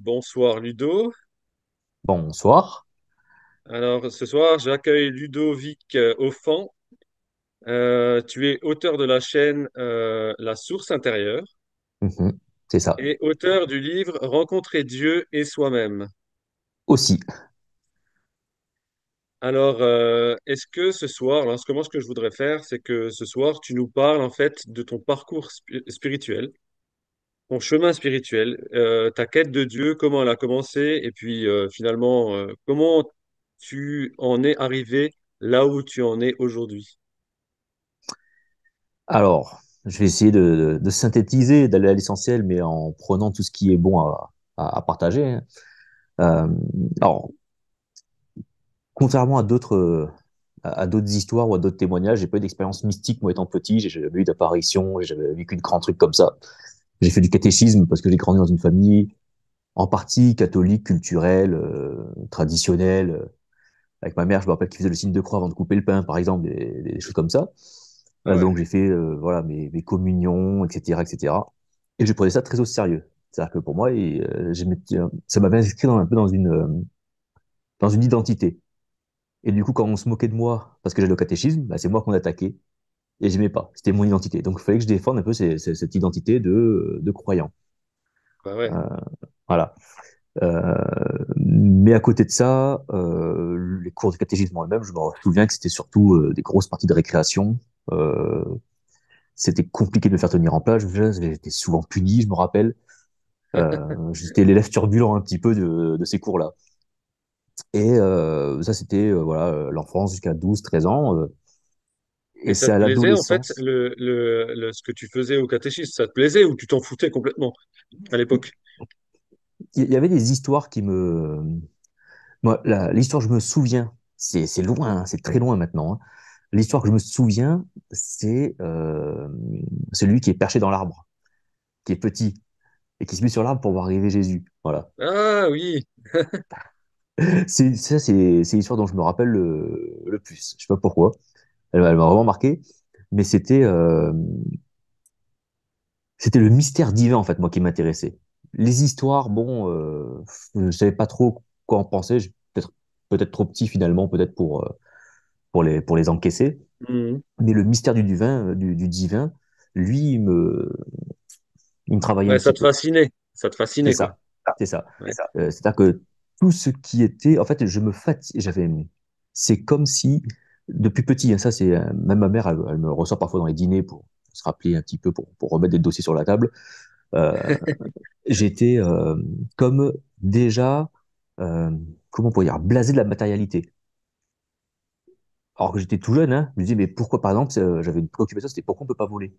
Bonsoir Ludo. Bonsoir. Alors ce soir, j'accueille Ludovic Offan. Tu es auteur de la chaîne La Source intérieure Mhm. C'est ça. et auteur du livre Rencontrer Dieu et soi-même. Aussi. Alors, est-ce que ce soir, alors, comment ce que je voudrais faire, c'est que ce soir, tu nous parles en fait de ton parcours spirituel, ton chemin spirituel, ta quête de Dieu, comment elle a commencé, et puis finalement, comment tu en es arrivé là où tu en es aujourd'hui. Alors, je vais essayer de synthétiser, d'aller à l'essentiel, mais en prenant tout ce qui est bon à partager, hein. Euh, alors, contrairement à d'autres histoires ou à d'autres témoignages, j'ai pas eu d'expérience mystique, moi, étant petit. J'ai jamais eu d'apparition, j'ai jamais vécu de grands trucs comme ça. J'ai fait du catéchisme parce que j'ai grandi dans une famille en partie catholique, culturelle, traditionnelle. Avec ma mère, je me rappelle qu'il faisait le signe de croix avant de couper le pain, par exemple, des choses comme ça. Ah ouais. Donc j'ai fait voilà mes communions, etc., etc. Et cetera. Et je prenais ça très au sérieux. C'est-à-dire que pour moi, ça m'avait inscrit un peu dans une identité. Et du coup, quand on se moquait de moi parce que j'allais au catéchisme, bah, c'est moi qu'on attaquait et j'aimais pas. C'était mon identité. Donc il fallait que je défende un peu cette identité de croyant. Bah ouais. Euh, voilà. Mais à côté de ça, les cours de catéchisme en eux-mêmes, je me souviens que c'était surtout des grosses parties de récréation. Euh, C'était compliqué de me faire tenir en place. J'étais souvent puni, je me rappelle. J'étais l'élève turbulent un petit peu de ces cours-là. Et ça, c'était voilà l'enfance jusqu'à 12, 13 ans. Et Et ça c'est te à plaisait en fait l'adolescence. ce que tu faisais au catéchisme, ça te plaisait ou tu t'en foutais complètement à l'époque? Il y avait des histoires qui me... Moi, l'histoire que je me souviens, c'est loin, hein, c'est très loin maintenant, hein. L'histoire que je me souviens, c'est celui qui est perché dans l'arbre, qui est petit, et qui se met sur l'arbre pour voir arriver Jésus. Voilà. Ah oui. C'est l'histoire dont je me rappelle le plus. Je sais pas pourquoi. Elle m'a vraiment marqué. Mais c'était le mystère divin, en fait, moi, qui m'intéressait. Les histoires, bon, je savais pas trop quoi en penser. Peut-être trop petit, finalement, peut-être pour les encaisser. Mhm. Mais le mystère du divin, lui, il me travaillait Ouais, un ça petit te peu. fascinait. Ça te C'est fascinait, quoi. ça. C'est ça. Ouais. C'est-à-dire que tout ce qui était, en fait, je me fatigue, c'est comme si, depuis petit, hein, ça c'est, même ma mère, elle me reçoit parfois dans les dîners pour se rappeler un petit peu, pour remettre des dossiers sur la table. Euh, J'étais comme déjà, euh, comment on pourrait dire, blasé de la matérialité. Alors que j'étais tout jeune, hein, je me disais, mais pourquoi, par exemple, j'avais une préoccupation, c'était pourquoi on peut pas voler?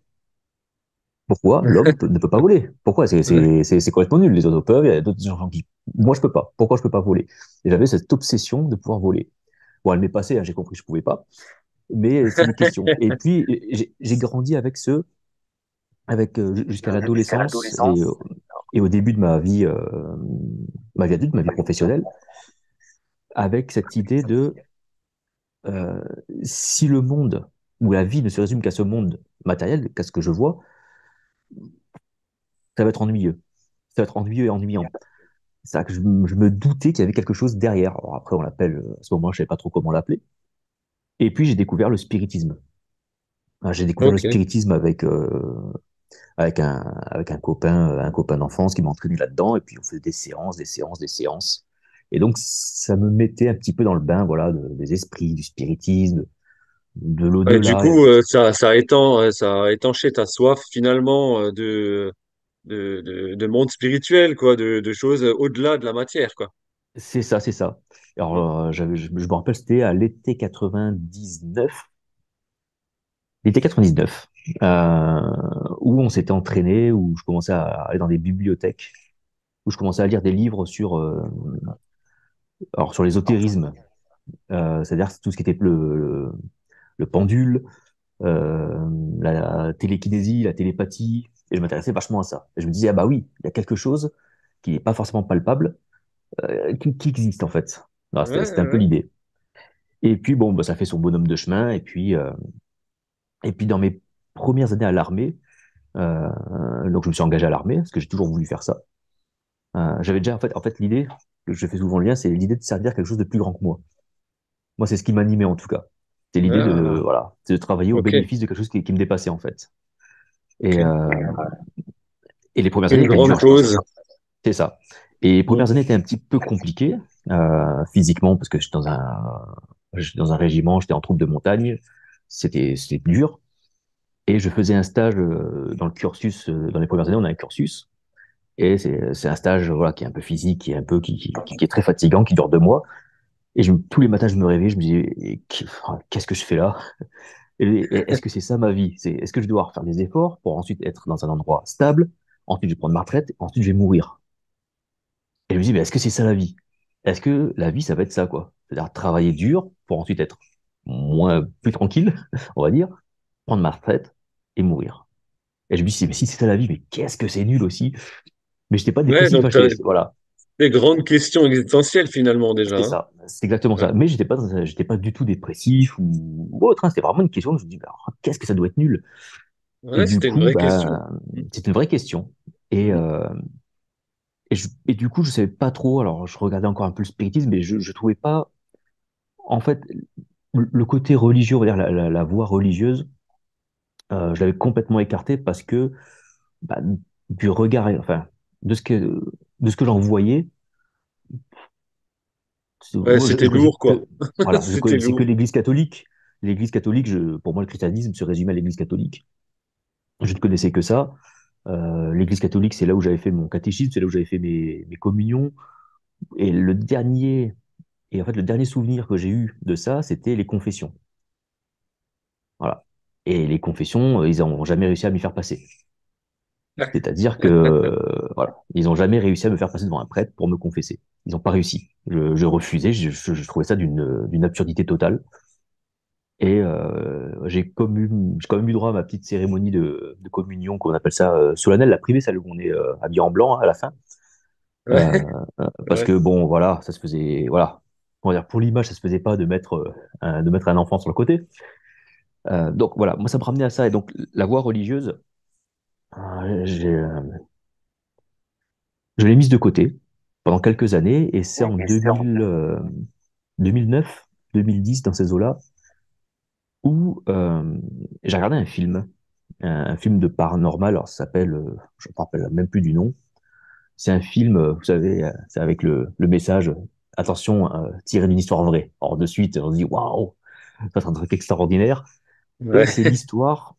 Pourquoi ne peut pas voler? Pourquoi? Ouais. C'est complètement nul. Les oiseaux peuvent, il y a d'autres gens qui... Moi, je peux pas. Pourquoi je peux pas voler? Et j'avais cette obsession de pouvoir voler. Bon, elle m'est passée, hein, j'ai compris que je pouvais pas, mais c'est une question. Et puis, j'ai grandi avec jusqu'à l'adolescence et au début de ma vie adulte, ma vie professionnelle, avec cette idée de euh, si le monde ou la vie ne se résume qu'à ce monde matériel, qu'à ce que je vois, ça va être ennuyeux. Ça va être ennuyeux et ennuyant. C'est vrai que je me doutais qu'il y avait quelque chose derrière. Alors après, on l'appelle, à ce moment, je savais pas trop comment l'appeler. Et puis, j'ai découvert le spiritisme. J'ai découvert le Ok. spiritisme avec un copain d'enfance qui m'a entraîné là-dedans. Et puis, on faisait des séances, des séances, des séances. Et donc, ça me mettait un petit peu dans le bain, voilà, des esprits, du spiritisme, de Ouais, du l'au-delà. coup, ça a étanché ta soif finalement de monde spirituel, quoi, de choses au-delà de la matière, quoi. C'est ça, c'est ça. Mm. Alors, je me rappelle, c'était à l'été 99. L'été 99, où on s'était entraîné, où je commençais à aller dans des bibliothèques, où je commençais à lire des livres sur l'ésotérisme, c'est-à-dire tout ce qui était le pendule, la télékinésie, la télépathie, et je m'intéressais vachement à ça. Et je me disais, ah bah oui, il y a quelque chose qui n'est pas forcément palpable, qui existe en fait. Alors, Ouais, c'était un peu ouais. l'idée. Et puis bon, bah, ça fait son bonhomme de chemin, et puis dans mes premières années à l'armée, donc je me suis engagé à l'armée, parce que j'ai toujours voulu faire ça. J'avais déjà, en fait, l'idée, que je fais souvent le lien, c'est l'idée de servir quelque chose de plus grand que moi. Moi, c'est ce qui m'animait en tout cas. C'est l'idée de, Ah, voilà, c'est de travailler au ok, bénéfice de quelque chose qui me dépassait en fait. Et, ok. et les premières années Une étaient grande dures, je pense. cause. C'est ça. Et les Mm. premières années étaient un petit peu compliquées physiquement parce que j'étais dans un régiment, j'étais en troupe de montagne. C'était dur. Et je faisais un stage dans le cursus. Dans les premières années, on a un cursus. Et c'est un stage voilà, qui est un peu physique, qui est un peu qui est très fatigant, qui dure 2 mois. Et tous les matins, je me réveillais, je me disais, qu'est-ce que je fais là? Et est-ce que c'est ça ma vie? Est-ce que je dois faire des efforts pour ensuite être dans un endroit stable? Ensuite, je vais prendre ma retraite, ensuite, je vais mourir. Et je me dis, mais est-ce que c'est ça la vie? Est-ce que la vie, ça va être ça, quoi? C'est-à-dire travailler dur pour ensuite être plus tranquille, on va dire, prendre ma retraite et mourir. Et je me dis, mais si c'est ça la vie, mais qu'est-ce que c'est nul aussi? Mais j'étais pas Ouais, dépressif, donc hein, tu as voilà. des grandes questions existentielles finalement déjà, C'est hein. ça, c'est exactement Ouais, ça. Mais j'étais pas du tout dépressif ou autre, hein. C'était vraiment une question. Je me dis, mais alors, qu'est-ce que ça doit être nul? Et ouais, du c'était une coup, vraie question. ben, c'est une vraie question. Et, Mm. euh, et du coup, je savais pas trop. Alors, je regardais encore un peu le spiritisme, mais je trouvais pas. En fait, le côté religieux, on va dire la voie religieuse, je l'avais complètement écarté parce que bah, du regard, enfin, de ce que de ce que j'en voyais, Ouais, moi, c'était je connaissais lourd quoi. que voilà, je C'était connaissais que lourd. l'Église catholique. L'Église catholique, pour moi, le christianisme se résumait à l'Église catholique. Je ne connaissais que ça. L'Église catholique, c'est là où j'avais fait mon catéchisme, c'est là où j'avais fait mes communions. Et le dernier souvenir que j'ai eu de ça, c'était les confessions. Voilà. Et les confessions, ils n'ont jamais réussi à m'y faire passer. C'est-à-dire que, voilà, ils n'ont jamais réussi à me faire passer devant un prêtre pour me confesser. Ils n'ont pas réussi. Je refusais, je trouvais ça d'une absurdité totale. Et j'ai quand même eu droit à ma petite cérémonie de communion, qu'on appelle ça solennelle, la privée, celle où on est habillé en blanc hein, à la fin. Ouais, Euh, Parce ouais. que bon, voilà, ça se faisait, voilà, comment dire, pour l'image, ça se faisait pas de mettre un enfant sur le côté. Donc voilà, moi ça me ramenait à ça. Et donc la voie religieuse, euh, j'ai, euh, je l'ai mise de côté pendant quelques années, et c'est en 2009, 2010, dans ces eaux-là, où j'ai regardé un film de paranormal, alors ça s'appelle, je ne me rappelle même plus du nom. C'est un film, vous savez, c'est avec le message, attention, tiré d'une histoire vraie. Alors de suite, on se dit, waouh, ça va être un truc extraordinaire. Et Ouais. c'est l'histoire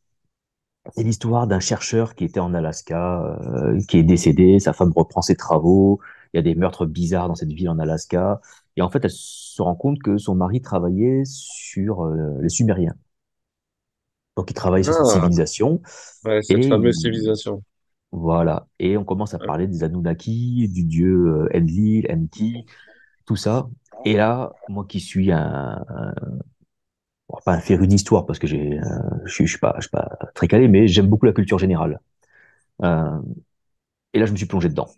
d'un chercheur qui était en Alaska, qui est décédé, sa femme reprend ses travaux, il y a des meurtres bizarres dans cette ville en Alaska, et en fait, elle se rend compte que son mari travaillait sur les Sumériens. Donc, il travaille sur cette Ah, civilisation, ouais, cette et fameuse civilisation. voilà. Et on commence à Ouais. parler des Anunnaki, du dieu Enlil, Enki, tout ça. Et là, moi qui suis bon, pas un féru d'histoire parce que je suis pas très calé, mais j'aime beaucoup la culture générale. Euh, et là, je me suis plongé dedans.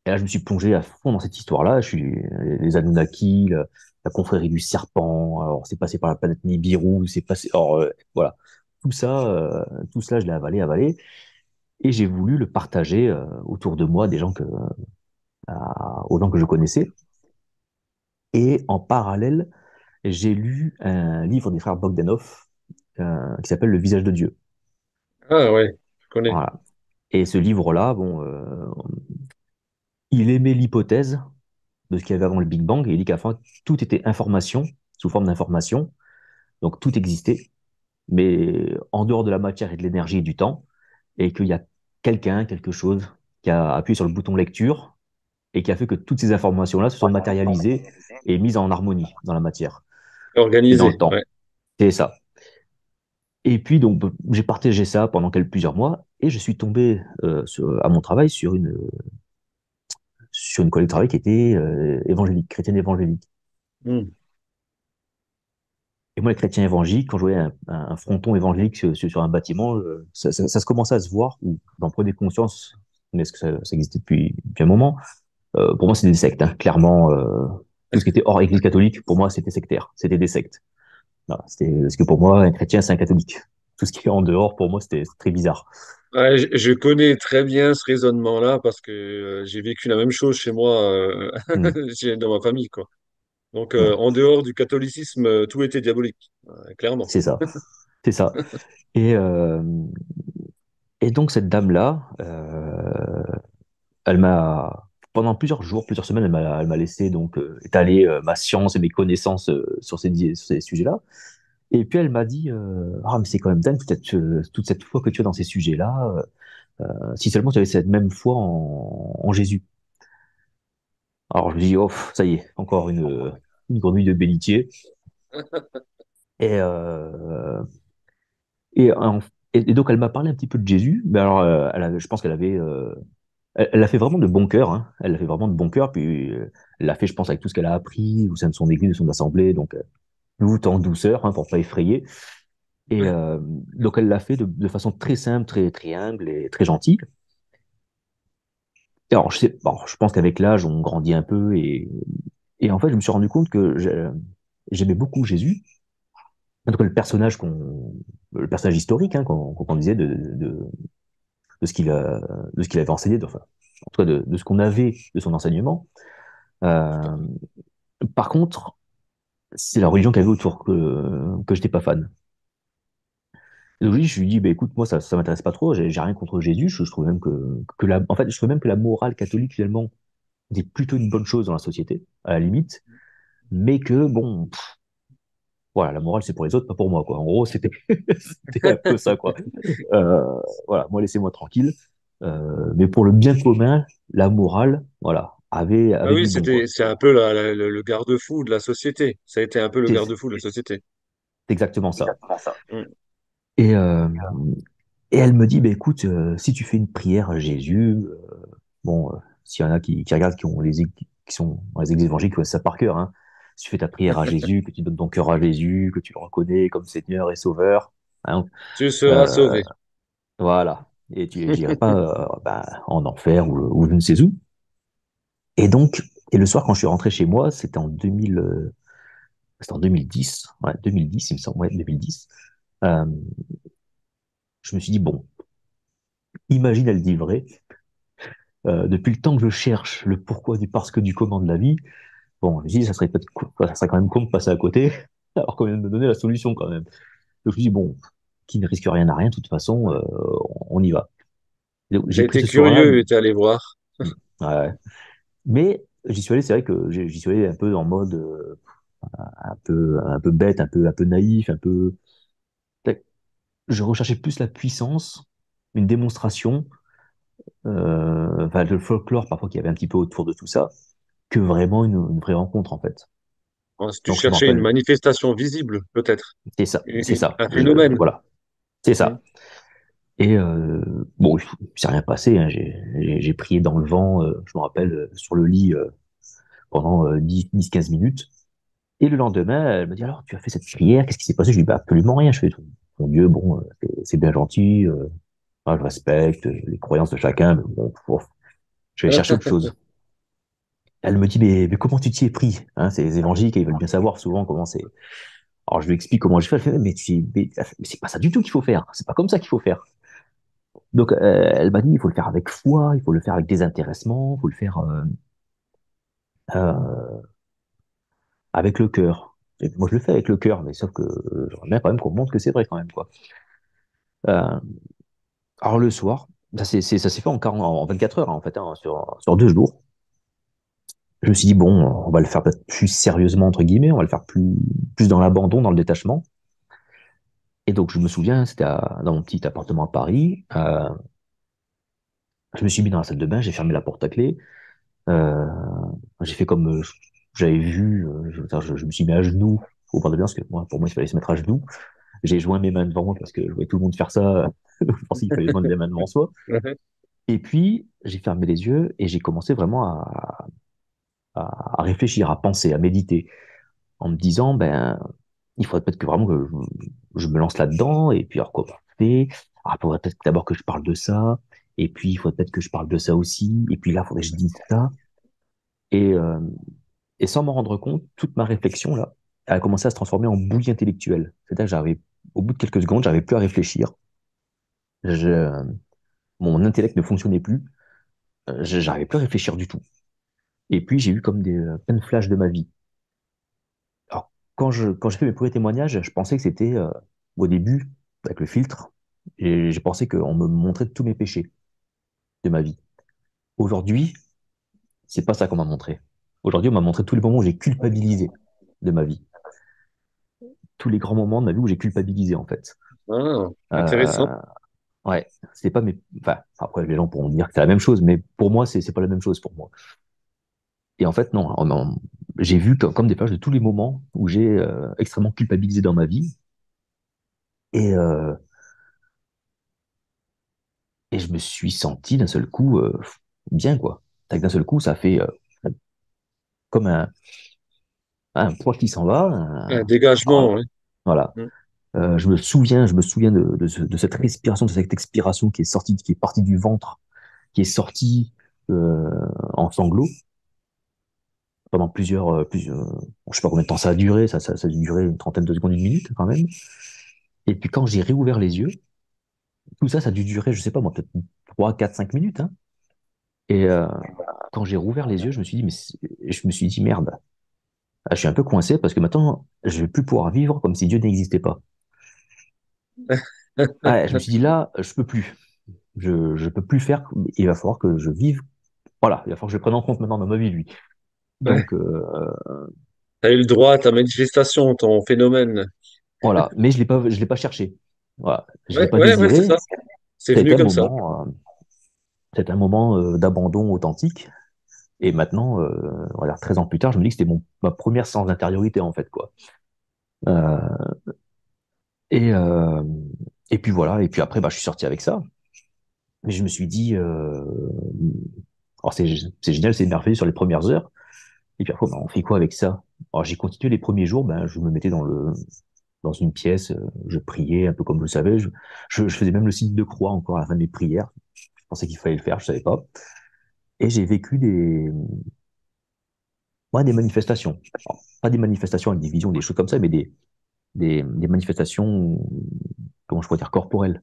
Et là, je me suis plongé à fond dans cette histoire-là. Les Anunnaki, la confrérie du serpent. Alors, c'est passé par la planète Nibiru, c'est passé. Alors, voilà. Tout ça, tout cela, je l'ai avalé, avalé. Et j'ai voulu le partager autour de moi, aux gens que je connaissais. Et en parallèle, j'ai lu un livre des frères Bogdanov qui s'appelle Le visage de Dieu. Ah ouais, je connais. Voilà. Et ce livre-là, bon, il émet l'hypothèse de ce qu'il y avait avant le Big Bang, et il dit qu'à la fin, tout était information, sous forme d'information, donc tout existait, mais en dehors de la matière et de l'énergie et du temps, et qu'il y a quelque chose, qui a appuyé sur le bouton lecture, et qui a fait que toutes ces informations-là se sont matérialisées et mises en harmonie dans la matière et dans le Organisé, temps. ouais. C'est ça. Et puis, donc, j'ai partagé ça pendant plusieurs mois, et je suis tombé à mon travail sur une collègue de travail qui était évangélique, chrétienne évangélique. Hmm. Et moi, les chrétiens évangéliques, quand je voyais un fronton évangélique sur un bâtiment, ça se commençait à se voir, ou j'en prenais conscience, mais est-ce que ça existait depuis un moment? Pour moi, c'était des sectes, hein. Clairement, tout ce qui était hors Église catholique, pour moi, c'était sectaire, c'était des sectes. Voilà, parce que pour moi, un chrétien, c'est un catholique. Tout ce qui est en dehors, pour moi, c'était très bizarre. Ouais, je connais très bien ce raisonnement-là parce que j'ai vécu la même chose chez moi, Hmm. dans ma famille, quoi. Donc, Ouais, en dehors du catholicisme, tout était diabolique, clairement. c'est ça, c'est ça. Et, euh, et donc cette dame-là, elle m'a, pendant plusieurs jours, plusieurs semaines, elle m'a laissé donc étaler ma science et mes connaissances sur ces sujets-là. Et puis elle m'a dit, ah mais c'est quand même dingue toute cette foi que tu as dans ces sujets-là. Si seulement tu avais cette même foi en Jésus. Alors je me dis, oh, ça y est, encore une grenouille de bénitier. Et, euh, et, en- et donc elle m'a parlé un petit peu de Jésus. Mais alors, je pense qu'elle avait, elle l'a fait vraiment de bon cœur. Hein. Elle l'a fait vraiment de bon cœur. Puis elle l'a fait, je pense, avec tout ce qu'elle a appris au sein de son église, de son assemblée. Donc tout en douceur, hein, pour pas effrayer. Et donc elle l'a fait de façon très simple, très, très humble et très gentille. Et alors, bon, je pense qu'avec l'âge, on grandit un peu et en fait, je me suis rendu compte que j'aimais beaucoup Jésus. En tout cas, le personnage historique, hein, qu'on disait de ce de ce qu'il avait enseigné, enfin, en tout cas de ce qu'on avait de son enseignement. Euh, Par contre, c'est la religion qu'il y avait autour que j'étais pas fan. Et donc, je lui dis, bah, écoute, moi, ça m'intéresse pas trop, j'ai rien contre Jésus, je trouve même en fait, je trouve même que la morale catholique, finalement, est plutôt une bonne chose dans la société, à la limite, mais que, bon, voilà, la morale, c'est pour les autres, pas pour moi, quoi. En gros, c'était un peu ça, quoi. Euh, voilà, moi, laissez-moi tranquille. Mais pour le bien commun, la morale, voilà, Ah avait oui, du bon, quoi. c'est un peu le garde-fou de la société. Ça a été un peu le C'est garde-fou de la société. exactement ça. Mm. Et, euh, et elle me dit, bah, écoute, si tu fais une prière à Jésus, bon, s'il y en a qui regardent, qui sont dans les églises évangéliques, qui connaissent ça par cœur, hein. Si tu fais ta prière à Jésus, que tu donnes ton cœur à Jésus, que tu le reconnais comme Seigneur et Sauveur, hein, Tu seras euh, sauvé. voilà. Et tu n'irais pas en enfer ou je ne sais où. Et donc, et le soir, quand je suis rentré chez moi, c'était en 2010, ouais, 2010, il me semble, ouais, 2010. Euh, je me suis dit, bon, imagine, elle dit vrai. Depuis le temps que je cherche le pourquoi du parce que du comment de la vie, bon, je me dis, ça serait quand même con de passer à côté, alors qu'on vient de me donner la solution quand même. Donc je me dis, bon, qui ne risque rien à rien, de toute façon, on y va. Donc, T'as j'ai pris été ce soir-là, curieux et t'es allé voir. ouais. Mais j'y suis allé, c'est vrai que j'y suis allé un peu en mode un peu bête, un peu naïf, un peu. Je recherchais plus la puissance, une démonstration, enfin, le folklore parfois qu'il y avait un petit peu autour de tout ça, que vraiment une vraie rencontre en fait. Tu Donc je me cherchais une rappelle, manifestation visible, peut-être. c'est ça, Un phénomène. voilà, c'est Mm. ça. Et bon, il s'est rien passé, hein. J'ai prié dans le vent, je me rappelle, sur le lit pendant 10-15 minutes. Et le lendemain, elle me dit, alors, tu as fait cette prière, qu'est-ce qui s'est passé? Je lui dis, bah, absolument rien. Je fais, mon Dieu, bon, c'est bien gentil, je respecte les croyances de chacun, mais bon, je vais chercher autre chose. Elle me dit, mais comment tu t'y es pris? Hein, c'est les évangéliques, ils veulent bien savoir souvent comment c'est. Alors, je lui explique comment j'ai fait. Elle fait, mais c'est pas ça du tout qu'il faut faire. C'est pas comme ça qu'il faut faire. Donc, elle m'a dit, il faut le faire avec foi, il faut le faire avec désintéressement, il faut le faire euh, avec le cœur. Et moi, je le fais avec le cœur, mais sauf que j'aimerais bien quand même qu'on montre que c'est vrai quand même, quoi. Euh, alors, le soir, ça s'est fait en 24 heures, hein, en fait, hein, sur 2 jours. Je me suis dit, bon, on va le faire peut-être plus sérieusement, entre guillemets, on va le faire plus dans l'abandon, dans le détachement. Et donc, je me souviens, dans mon petit appartement à Paris. Je me suis mis dans la salle de bain, j'ai fermé la porte à clé. euh, j'ai fait comme j'avais vu, je me suis mis à genoux au bord de bain, parce que moi, pour moi, il fallait se mettre à genoux. J'ai joint mes mains devant moi parce que je voyais tout le monde faire ça. Je pensais qu'il fallait joindre les mains devant soi. Ouais. Et puis, j'ai fermé les yeux et j'ai commencé vraiment à réfléchir, à penser, à méditer, en me disant, ben, il faudrait peut-être que vraiment que je me lance là-dedans, et puis alors comment on fait? Ah, il faudrait peut-être d'abord que je parle de ça, et puis il faudrait peut-être que je parle de ça aussi, et puis là, il faudrait que je dise ça. Et, euh, et sans m'en rendre compte, toute ma réflexion, là, elle a commencé à se transformer en bouillie intellectuelle. C'est-à-dire que au bout de quelques secondes, j'arrivais plus à réfléchir. Mon intellect ne fonctionnait plus. J'arrivais plus à réfléchir du tout. Et puis, j'ai eu comme plein de flashs de ma vie. Alors, quand j'ai fait mes premiers témoignages, je pensais que c'était au début, avec le filtre, et j'ai pensé qu'on me montrait tous mes péchés de ma vie. Aujourd'hui, c'est pas ça qu'on m'a montré. Aujourd'hui, on m'a montré tous les moments où j'ai culpabilisé de ma vie. Tous les grands moments de ma vie où j'ai culpabilisé, en fait. Ah, intéressant. Euh, ouais, c'est pas mes. Enfin, après, les gens pourront dire que c'est la même chose, mais pour moi, c'est pas la même chose pour moi. Et en fait, non, j'ai vu comme des pages de tous les moments où j'ai extrêmement culpabilisé dans ma vie. Et, euh, et je me suis senti d'un seul coup bien, quoi. C'est-à-dire que d'un seul coup, ça fait comme un poids qui s'en va. Un Alors, dégagement, oui. voilà. Mm. Je me souviens de cette respiration, de cette expiration qui est sortie, qui est partie du ventre, qui est sortie euh, en sanglots pendant je sais pas combien de temps ça a duré, ça a duré une trentaine de secondes, une minute quand même. Et puis quand j'ai réouvert les yeux, tout ça, ça a dû durer, je sais pas moi, peut-être 3, 4, 5 minutes, hein. Et quand j'ai rouvert les yeux, je me suis dit, merde, je suis un peu coincé parce que maintenant, je vais plus pouvoir vivre comme si Dieu n'existait pas. Ah, je me suis dit, là, je peux plus. Je peux plus faire. Il va falloir que je vive. Voilà, il va falloir que je le prenne en compte maintenant dans ma vie, lui. Ouais. Donc, Tu as eu le droit à ta manifestation, ton phénomène. voilà. Mais je l'ai pas cherché. Voilà. Je l'ai Ouais, pas ouais, ouais, c'est désiré. ça. C'est venu comme ça. C'était un moment d'abandon authentique. Et maintenant, on va dire 13 ans plus tard, je me dis que c'était ma première séance d'intériorité, en fait, quoi. Euh, et, euh, et puis voilà. Et puis après, bah, je suis sorti avec ça. Mais je me suis dit, alors c'est génial, c'est merveilleux sur les premières heures. Et puis après, bah, on fait quoi avec ça? Alors j'ai continué les premiers jours, ben, je me mettais dans une pièce, je priais un peu comme vous le savez. Je faisais même le signe de croix encore à la fin de mes prières. Je pensais qu'il fallait le faire, je savais pas. Et j'ai vécu ouais, des manifestations. Alors, pas des manifestations avec des visions, des choses comme ça, mais des manifestations, comment je pourrais dire, corporelles.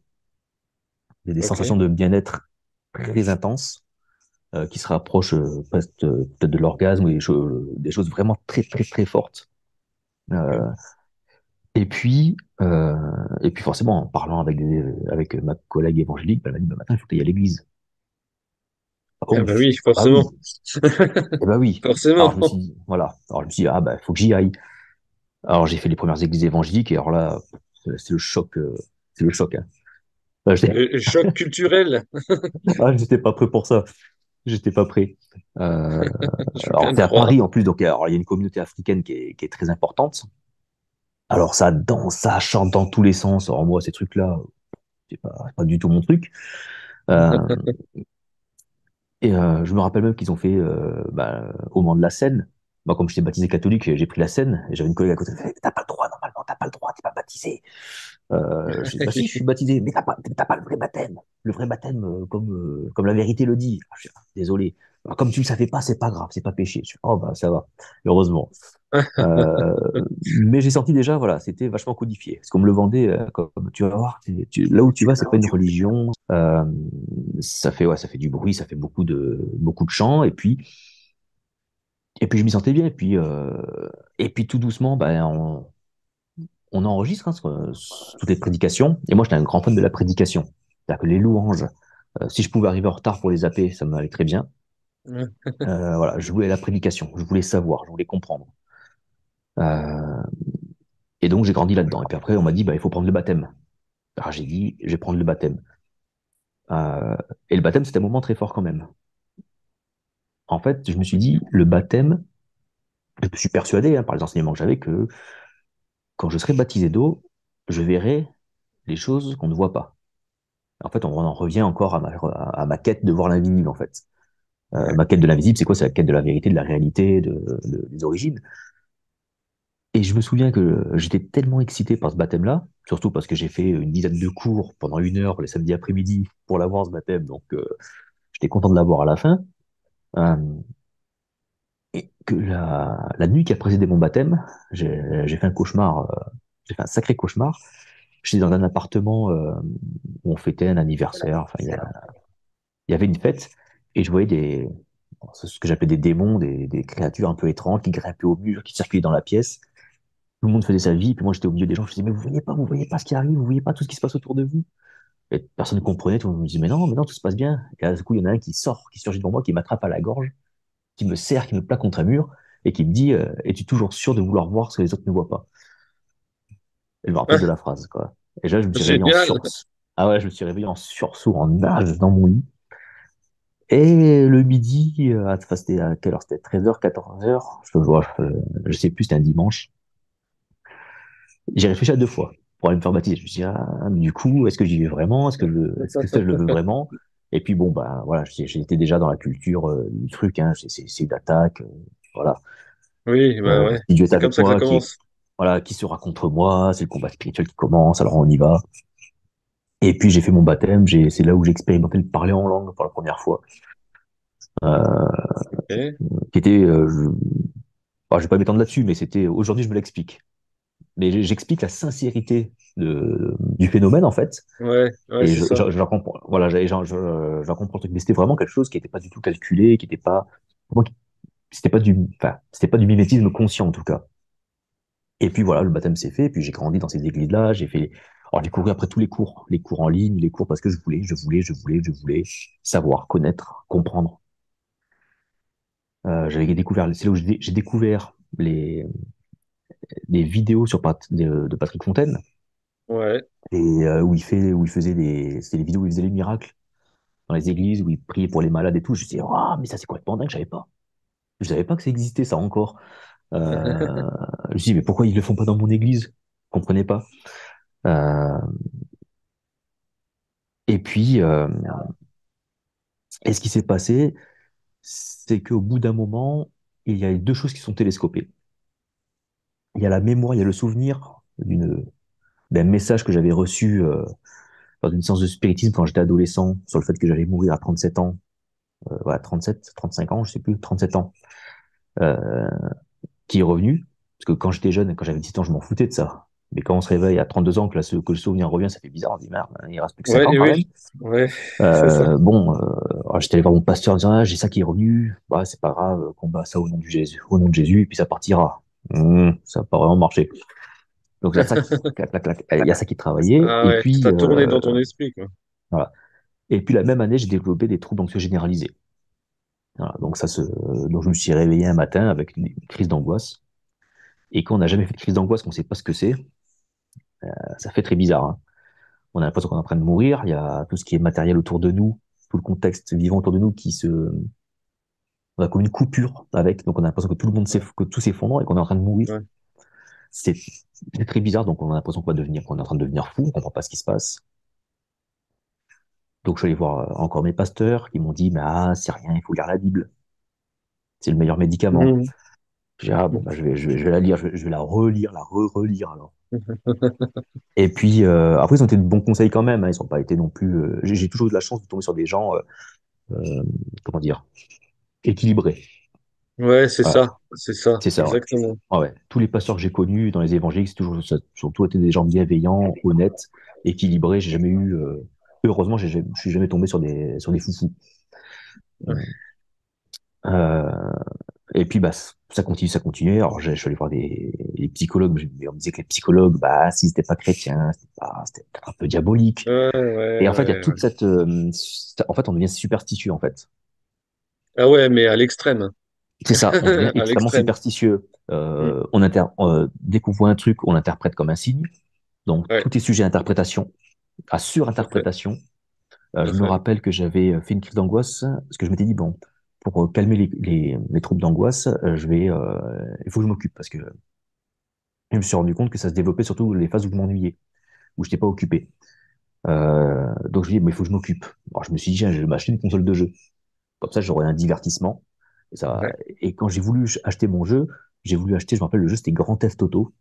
Des sensations Ok. de bien-être très intenses qui se rapprochent peut-être de l'orgasme ou des choses vraiment très, très, très fortes. Ok. Euh, et puis, euh, et puis forcément, en parlant avec ma collègue évangélique, elle m'a dit, bah, maintenant, il faut que tu ailles à l'église. Ah Eh bon? ben oui, Ah bah forcément. oui, eh bah oui. Alors Forcément. je me suis dit, voilà. Alors je me suis dit, ah bah, faut que j'y aille. Alors j'ai fait les premières églises évangéliques, et alors là, c'est le choc, c'est le choc, hein. Le choc culturel. J'étais pas prêt pour ça. J'étais pas prêt. Euh, Je veux alors bien te c'est à croire. Paris en plus, donc alors, il y a une communauté africaine qui est très importante. Alors ça danse, ça chante dans tous les sens. Alors moi, ces trucs-là, c'est pas du tout mon truc. Euh, je me rappelle même qu'ils ont fait, au moment de la scène, moi, comme j'étais baptisé catholique, j'ai pris la scène, et j'avais une collègue à côté, elle fait, t'as pas le droit, normalement, t'as pas le droit, t'es pas baptisé. Je dis, bah si, je suis baptisé, mais t'as pas le vrai baptême. Le vrai baptême, comme la vérité le dit. Je dis, ah, désolé. Alors, comme tu le savais pas, c'est pas grave, c'est pas péché. Je fais, oh bah ça va, heureusement. Euh, mais j'ai senti déjà, voilà, c'était vachement codifié. Parce qu'on me le vendait comme, tu vas voir, là où tu vas, c'est pas une religion. Ouais, ça fait du bruit, ça fait beaucoup de chants, et puis je m'y sentais bien. Et puis tout doucement, ben, on enregistre toutes les prédications. Et moi, j'étais un grand fan de la prédication. C'est-à-dire que les louanges, si je pouvais arriver en retard pour les zapper, ça m'allait très bien. Voilà, je voulais la prédication, je voulais savoir, je voulais comprendre. Euh, et donc j'ai grandi là-dedans. Et puis après, on m'a dit, bah, il faut prendre le baptême. Alors j'ai dit, je vais prendre le baptême. Euh, et le baptême, c'était un moment très fort quand même. En fait, je me suis dit, le baptême, je me suis persuadé, hein, par les enseignements que j'avais, que quand je serai baptisé d'eau, je verrai les choses qu'on ne voit pas. En fait, on en revient encore à ma quête de voir l'invisible, en fait. Ma quête de l'invisible, c'est quoi? C'est la quête de la vérité, de la réalité, des origines. Et je me souviens que j'étais tellement excité par ce baptême-là, surtout parce que j'ai fait une dizaine de cours pendant 1 heure les samedis après-midi pour l'avoir, ce baptême, donc j'étais content de l'avoir à la fin. Euh, et que la nuit qui a précédé mon baptême, j'ai fait un cauchemar, j'ai fait un sacré cauchemar. J'étais dans un appartement où on fêtait un anniversaire, enfin, il y avait une fête et je voyais c'est ce que j'appelais des démons, des créatures un peu étranges qui grimpaient au mur, qui circulaient dans la pièce. Tout le monde faisait sa vie, puis moi j'étais au milieu des gens, je me disais, mais vous voyez pas ce qui arrive, vous voyez pas tout ce qui se passe autour de vous. Et personne ne comprenait, tout le monde me disait, mais non, tout se passe bien. Et là, du coup, il y en a un qui sort, qui surgit devant moi, qui m'attrape à la gorge, qui me serre, qui me plaque contre un mur, et qui me dit, es-tu toujours sûr de vouloir voir ce que les autres ne voient pas? Et je me rappelle de Ah, la phrase, quoi. Et là, je me suis réveillé en génial. sursaut. Ah ouais, je me suis réveillé en sursaut, en nage dans mon lit. Et le midi, enfin, c'était à quelle heure? C'était 13h, 14h. Je sais plus, c'était un dimanche. J'ai réfléchi à 2 fois pour aller me faire baptiser. Je me suis dit, ah, mais du coup, est-ce que j'y vais vraiment? Est-ce que ça, je le veux vraiment? Et puis bon, bah voilà, j'étais déjà dans la culture du truc, hein, c'est d'attaque, voilà. Oui, bah ouais. Si Dieu est C'est comme avec ça que ça moi, commence. voilà, qui sera contre moi? C'est le combat spirituel qui commence, alors on y va. Et puis j'ai fait mon baptême, c'est là où j'ai expérimenté le parler en langue pour la première fois, euh, Ok. qui était, je vais pas m'étendre là-dessus, mais c'était, aujourd'hui je me l'explique. Mais j'explique la sincérité du phénomène en fait. Ouais, ouais, Et c'est ça. je comprends, voilà, je comprends le truc, mais c'était vraiment quelque chose qui n'était pas du tout calculé, qui n'était pas, pour moi, c'était pas du mimétisme conscient en tout cas. Et puis voilà, le baptême s'est fait, et puis j'ai grandi dans ces églises-là, alors j'ai couru après tous les cours en ligne, les cours parce que je voulais savoir, connaître, comprendre. C'est là où j'ai découvert les vidéos de Patrick Fontaine, Ouais. et où il faisait c'était les vidéos où il faisait les miracles dans les églises où ils priaient pour les malades et tout. Je me suis dit, oh, mais ça c'est complètement dingue, je savais pas. Je savais pas que ça existait ça encore. Je me suis dit, mais pourquoi ils le font pas dans mon église? Je comprenais pas. Euh, et puis, et ce qui s'est passé, c'est qu'au bout d'un moment, il y a 2 choses qui sont télescopées. Il y a la mémoire, il y a le souvenir d'un message que j'avais reçu dans une séance de spiritisme quand j'étais adolescent sur le fait que j'allais mourir à 37 ans. Voilà, 37, 35 ans, je sais plus, 37 ans. Euh, qui est revenu. Parce que quand j'étais jeune, quand j'avais 17 ans, je m'en foutais de ça. Mais quand on se réveille à 32 ans, que le souvenir revient, ça fait bizarre. On dit, merde, il reste plus que 5 Ouais, ans et quand même. oui. Ouais, c'est ça. Bon, alors j'étais allé voir mon pasteur en disant, ah, j'ai ça qui est revenu. Bah, c'est pas grave, combat ça au nom de Jésus, et puis ça partira. Ça n'a pas vraiment marché. Donc, il y a ça clac, clac, clac. Il y a ça qui travaillait. Ah Et ouais, puis, t'as tourné dans ton esprit, quoi. voilà. Et puis, la même année, j'ai développé des troubles anxieux généralisés. Voilà. Donc, je me suis réveillé un matin avec une crise d'angoisse. Et quand on n'a jamais fait de crise d'angoisse, qu'on ne sait pas ce que c'est, ça fait très bizarre, hein. On a l'impression qu'on est en train de mourir. Il y a tout ce qui est matériel autour de nous, tout le contexte vivant autour de nous on a comme une coupure avec. Donc on a l'impression que Ouais, que tout s'effondre et qu'on est en train de mourir. ouais. C'est très bizarre. Donc on a l'impression qu'on est en train de devenir fou. On comprend pas ce qui se passe. Donc je suis allé voir encore mes pasteurs qui m'ont dit, mais c'est rien, il faut lire la Bible. C'est le meilleur médicament. Mhm. J'ai dit, ah bon, bah, je vais la lire, je vais la relire, relire alors. Et puis après ils ont été de bons conseils quand même, hein. Ils n'ont pas été non plus. J'ai toujours eu de la chance de tomber sur des gens, euh, comment dire, équilibrés. Ouais, Voilà. c'est ça, C'est ça, ouais. exactement. Ah ouais. Tous les pasteurs que j'ai connus dans les évangiles, ça a surtout été des gens bienveillants, honnêtes, équilibrés. J'ai jamais eu, heureusement, je suis jamais tombé sur des foufous. Euh, et puis, bah, ça continue, ça continue. Alors, je suis allé voir les psychologues. Mais on me disait que les psychologues, bah, s'ils n'étaient pas chrétiens, c'était peut-être un peu diabolique. Ouais, ouais, Et en fait, il y a ouais, ouais. toute en fait, on devient superstitieux, en fait. Ah ouais, mais à l'extrême. C'est ça, on devient À extrêmement l'extrême. superstitieux. Mm. Dès qu'on voit un truc, on l'interprète comme un signe. Donc, Ouais, tout est sujet à interprétation, à tout à fait, surinterprétation. tout Je à me fait. rappelle que j'avais fait une crise d'angoisse, parce que je m'étais dit, bon, pour calmer les troubles d'angoisse, il faut que je m'occupe, parce que je me suis rendu compte que ça se développait surtout les phases où je m'ennuyais, où je n'étais pas occupé. Donc, je me dis, mais il faut que je m'occupe. Alors, je me suis dit, tiens, je vais m'acheter une console de jeu. Comme ça, j'aurai un divertissement. Ouais, Et quand j'ai voulu acheter mon jeu, j'ai voulu acheter, je me rappelle, le jeu, c'était Grand Theft Auto.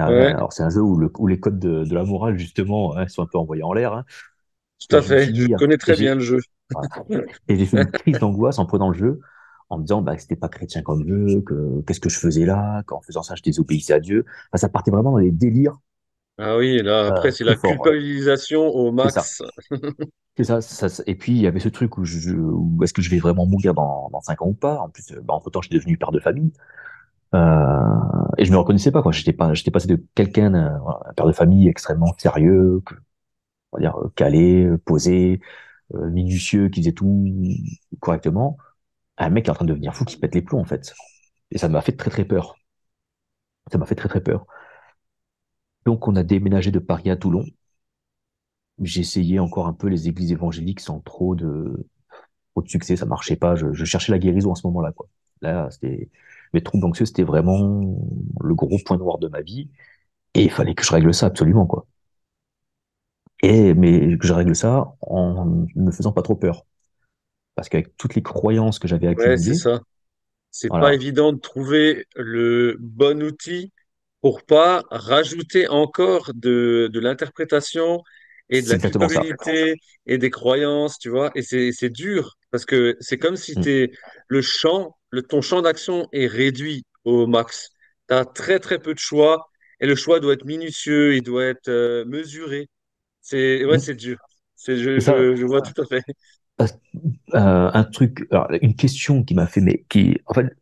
ouais, Alors, c'est un jeu où les codes de la morale, justement, hein, sont un peu envoyés en l'air, hein. tout Et à je me fait. suis Je dit, connais et très bien le jeu. voilà. Et j'ai fait une crise d'angoisse en prenant le jeu, en me disant bah, que c'était pas chrétien comme jeu, que qu'est-ce que je faisais là, qu'en faisant ça, je désobéissais à Dieu. Enfin, ça partait vraiment dans des délires Ah oui, là, après, c'est très la forts. culpabilisation au C'est ça, max. c'est ça, et puis il y avait ce truc où est-ce que je vais vraiment mourir dans 5 ans ou pas. En plus, bah, entre-temps, je suis devenu père de famille. Et je me reconnaissais pas, quoi. J'étais passé de quelqu'un, voilà, un père de famille extrêmement sérieux, on va dire calé, posé, minutieux, qui faisait tout correctement, à un mec qui est en train de devenir fou, qui pète les plombs, en fait. Et ça m'a fait très très peur. Ça m'a fait très très peur. Donc on a déménagé de Paris à Toulon. J'ai essayé encore un peu les églises évangéliques sans trop de succès, ça marchait pas. Je cherchais la guérison à ce moment-là, quoi. Là, c'était mes troubles anxieux, c'était vraiment le gros point noir de ma vie, et il fallait que je règle ça absolument, quoi. Mais que je règle ça en ne me faisant pas trop peur, parce qu'avec toutes les croyances que j'avais Ouais, c'est accumulées, ça. C'est pas voilà, évident de trouver le bon outil pour pas rajouter encore de l'interprétation et de c'est la exactement ça. culpabilité et des croyances, tu vois. Et c'est dur parce que c'est comme si Mm. ton champ d'action est réduit au max. Tu as très très peu de choix et le choix doit être minutieux, il doit être mesuré. Ouais, Mm. c'est dur. C'est ça. Je vois tout à fait. Parce- un truc, alors, une question qui m'a fait, en fait,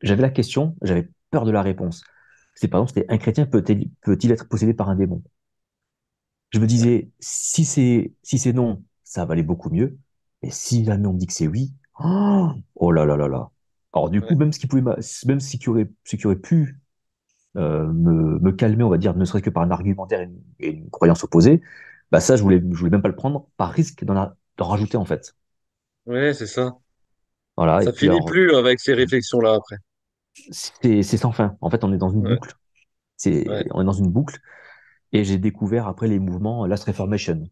j'avais la question, j'avais peur de la réponse. C'est par exemple, c'était un chrétien peut-il être possédé par un démon? Je me disais, si c'est non, ça valait beaucoup mieux. Et si jamais on me dit que c'est oui, oh là là là là. Alors du coup, Ouais, même ce qui aurait pu me calmer, on va dire, ne serait-ce que par un argumentaire et une croyance opposée, bah ça, je voulais même pas le prendre par risque d'en rajouter en fait. ouais, c'est ça. Voilà. Et Ça puis finit alors, plus avec ces réflexions-là après. c'est sans fin. En fait, on est dans une Ouais, boucle. ouais, On est dans une boucle. Et j'ai découvert après les mouvements Last Reformation.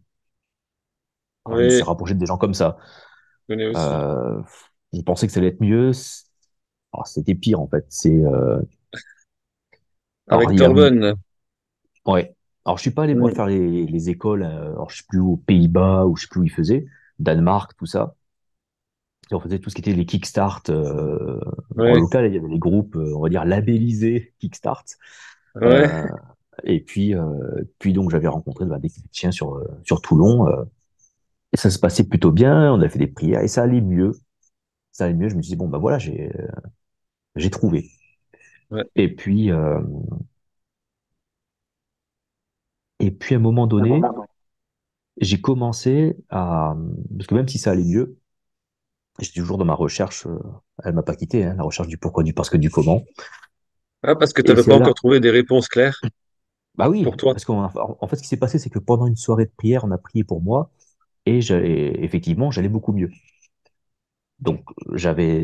Alors, je me suis ouais, rapproché des gens comme ça. je connais aussi. Euh, je pensais que ça allait être mieux. C'était pire en fait. Alors Avec il y a, Torben. ouais. Alors je suis pas allé moi Mm. faire les écoles. Alors je sais plus aux Pays-Bas ou je sais plus où ils faisaient, Danemark, tout ça. Et on faisait tout ce qui était les Kickstart en Ouais, local. Il y avait les groupes, on va dire labellisés Kickstart. ouais, Euh, et puis donc j'avais rencontré bah, des chrétiens sur Toulon. Et ça se passait plutôt bien. On a fait des prières et ça allait mieux. Ça allait mieux. Je me suis dit bon bah voilà j'ai trouvé. ouais, Et puis à un moment donné, j'ai commencé à, parce que même si ça allait mieux, j'étais toujours dans ma recherche, elle m'a pas quitté, hein, la recherche du pourquoi, du parce que, du comment. ah, parce que tu Et n'avais c'est pas encore là, trouvé des réponses claires bah pour oui, toi. parce qu'en fait, ce qui s'est passé, c'est que pendant une soirée de prière, on a prié pour moi, et effectivement, j'allais beaucoup mieux. Donc,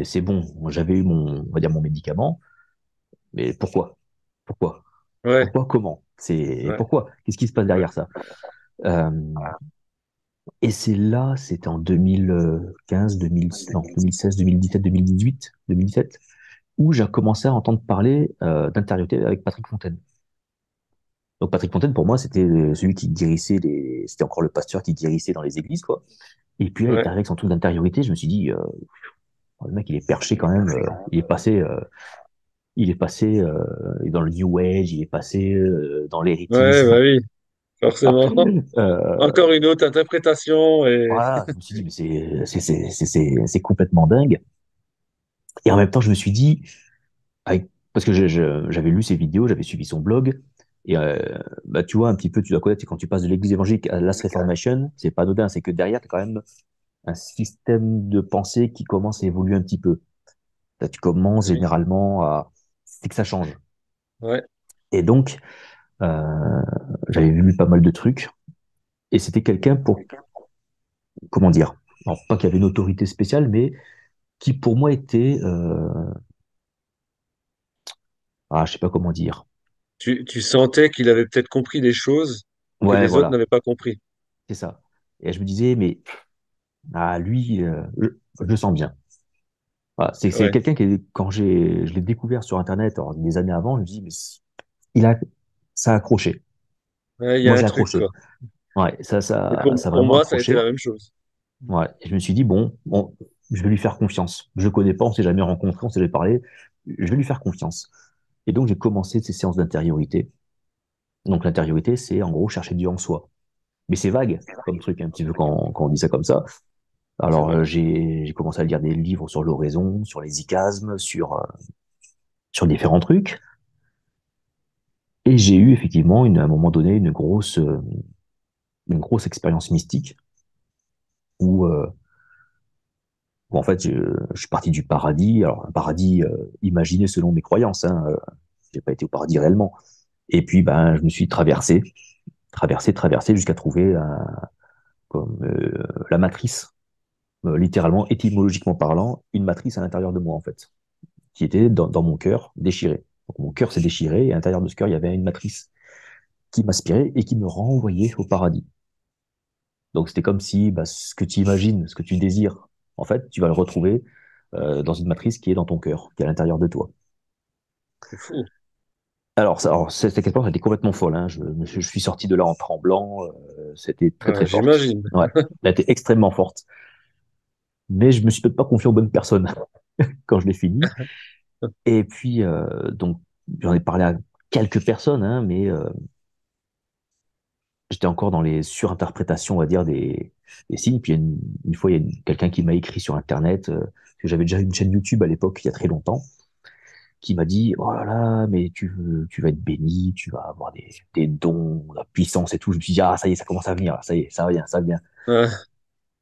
c'est bon, j'avais eu on va dire mon médicament, mais pourquoi? Pourquoi? Ouais, Pourquoi? Comment? ouais, Pourquoi? Qu'est-ce qui se passe ouais, derrière ça? Euh, et c'est là, c'était en 2015, 2000, non, 2016, 2017, 2018, 2017, où j'ai commencé à entendre parler d'intériorité avec Patrick Fontaine. Donc Patrick Fontaine, pour moi, c'était celui qui guérissait c'était encore le pasteur qui guérissait dans les églises, quoi. Et puis là, il est ouais, arrivé avec son truc d'intériorité, je me suis dit, le mec, il est perché quand même, il est passé dans le New Age, il est passé dans ouais, l'héritisme. bah oui, forcément. Euh, Encore une autre interprétation et voilà, je me suis dit, mais c'est complètement dingue. Et en même temps, je me suis dit, parce que j'avais lu ses vidéos, j'avais suivi son blog, et bah, tu vois, un petit peu, tu dois connaître, quand tu passes de l'église évangélique à la Last Reformation, c'est pas anodin, c'est que derrière, tu as quand même un système de pensée qui commence à évoluer un petit peu. Là, tu commences oui, généralement c'est que ça change. ouais, Et donc, euh, j'avais lu pas mal de trucs, et c'était quelqu'un comment dire, alors, pas qu'il y avait une autorité spéciale, mais qui pour moi était, je sais pas comment dire. tu sentais qu'il avait peut-être compris des choses que Ouais, les autres voilà, n'avaient pas compris. c'est ça. Et je me disais, mais lui, je le sens bien. Voilà, c'est Ouais, quelqu'un qui, je l'ai découvert sur Internet, alors, des années avant, je me dis, mais il a, ça a accroché. ouais, il y a Moi, un j'ai truc, accroché. quoi. Ouais, Et ça a pour vraiment moi, ça a été la accroché. même chose. Ouais, et je me suis dit, bon, je vais lui faire confiance. Je le connais pas, on s'est jamais rencontré, on s'est jamais parlé. Je vais lui faire confiance. Et donc, j'ai commencé ces séances d'intériorité. Donc, l'intériorité, c'est en gros chercher Dieu en soi. mais c'est vague comme truc un petit peu quand on dit ça comme ça. C'est Alors vrai. j'ai commencé à lire des livres sur l'oraison, sur les icasmes, sur différents trucs. Et j'ai eu effectivement à un moment donné une grosse expérience mystique où, où en fait je suis parti du paradis, alors un paradis imaginé selon mes croyances, hein, j'ai pas été au paradis réellement. Et puis ben je me suis traversé jusqu'à trouver comme, la matrice, littéralement étymologiquement parlant, une matrice à l'intérieur de moi en fait, qui était dans mon cœur déchiré. Donc mon cœur s'est déchiré et à l'intérieur de ce cœur il y avait une matrice qui m'aspirait et qui me renvoyait au paradis. Donc c'était comme si bah, ce que tu imagines, ce que tu désires, en fait, tu vas le retrouver dans une matrice qui est dans ton cœur, qui est à l'intérieur de toi. C'est fou. Alors cette expérience était complètement folle. Hein. Je suis sorti de là en tremblant. C'était très très forte. J'imagine. Ouais, elle a été extrêmement forte. Mais je me suis peut-être pas confié aux bonnes personnes quand je l'ai fini. Et puis donc j'en ai parlé à quelques personnes, hein, mais j'étais encore dans les surinterprétations, on va dire, des signes. Puis une fois, il y a quelqu'un qui m'a écrit sur Internet, que j'avais déjà une chaîne YouTube à l'époque, il y a très longtemps, qui m'a dit, oh là là, mais tu vas être béni, tu vas avoir des dons, la puissance et tout. Je me suis dit, ah, ça y est, ça commence à venir, là, ça y est, ça vient, ça vient. Ah,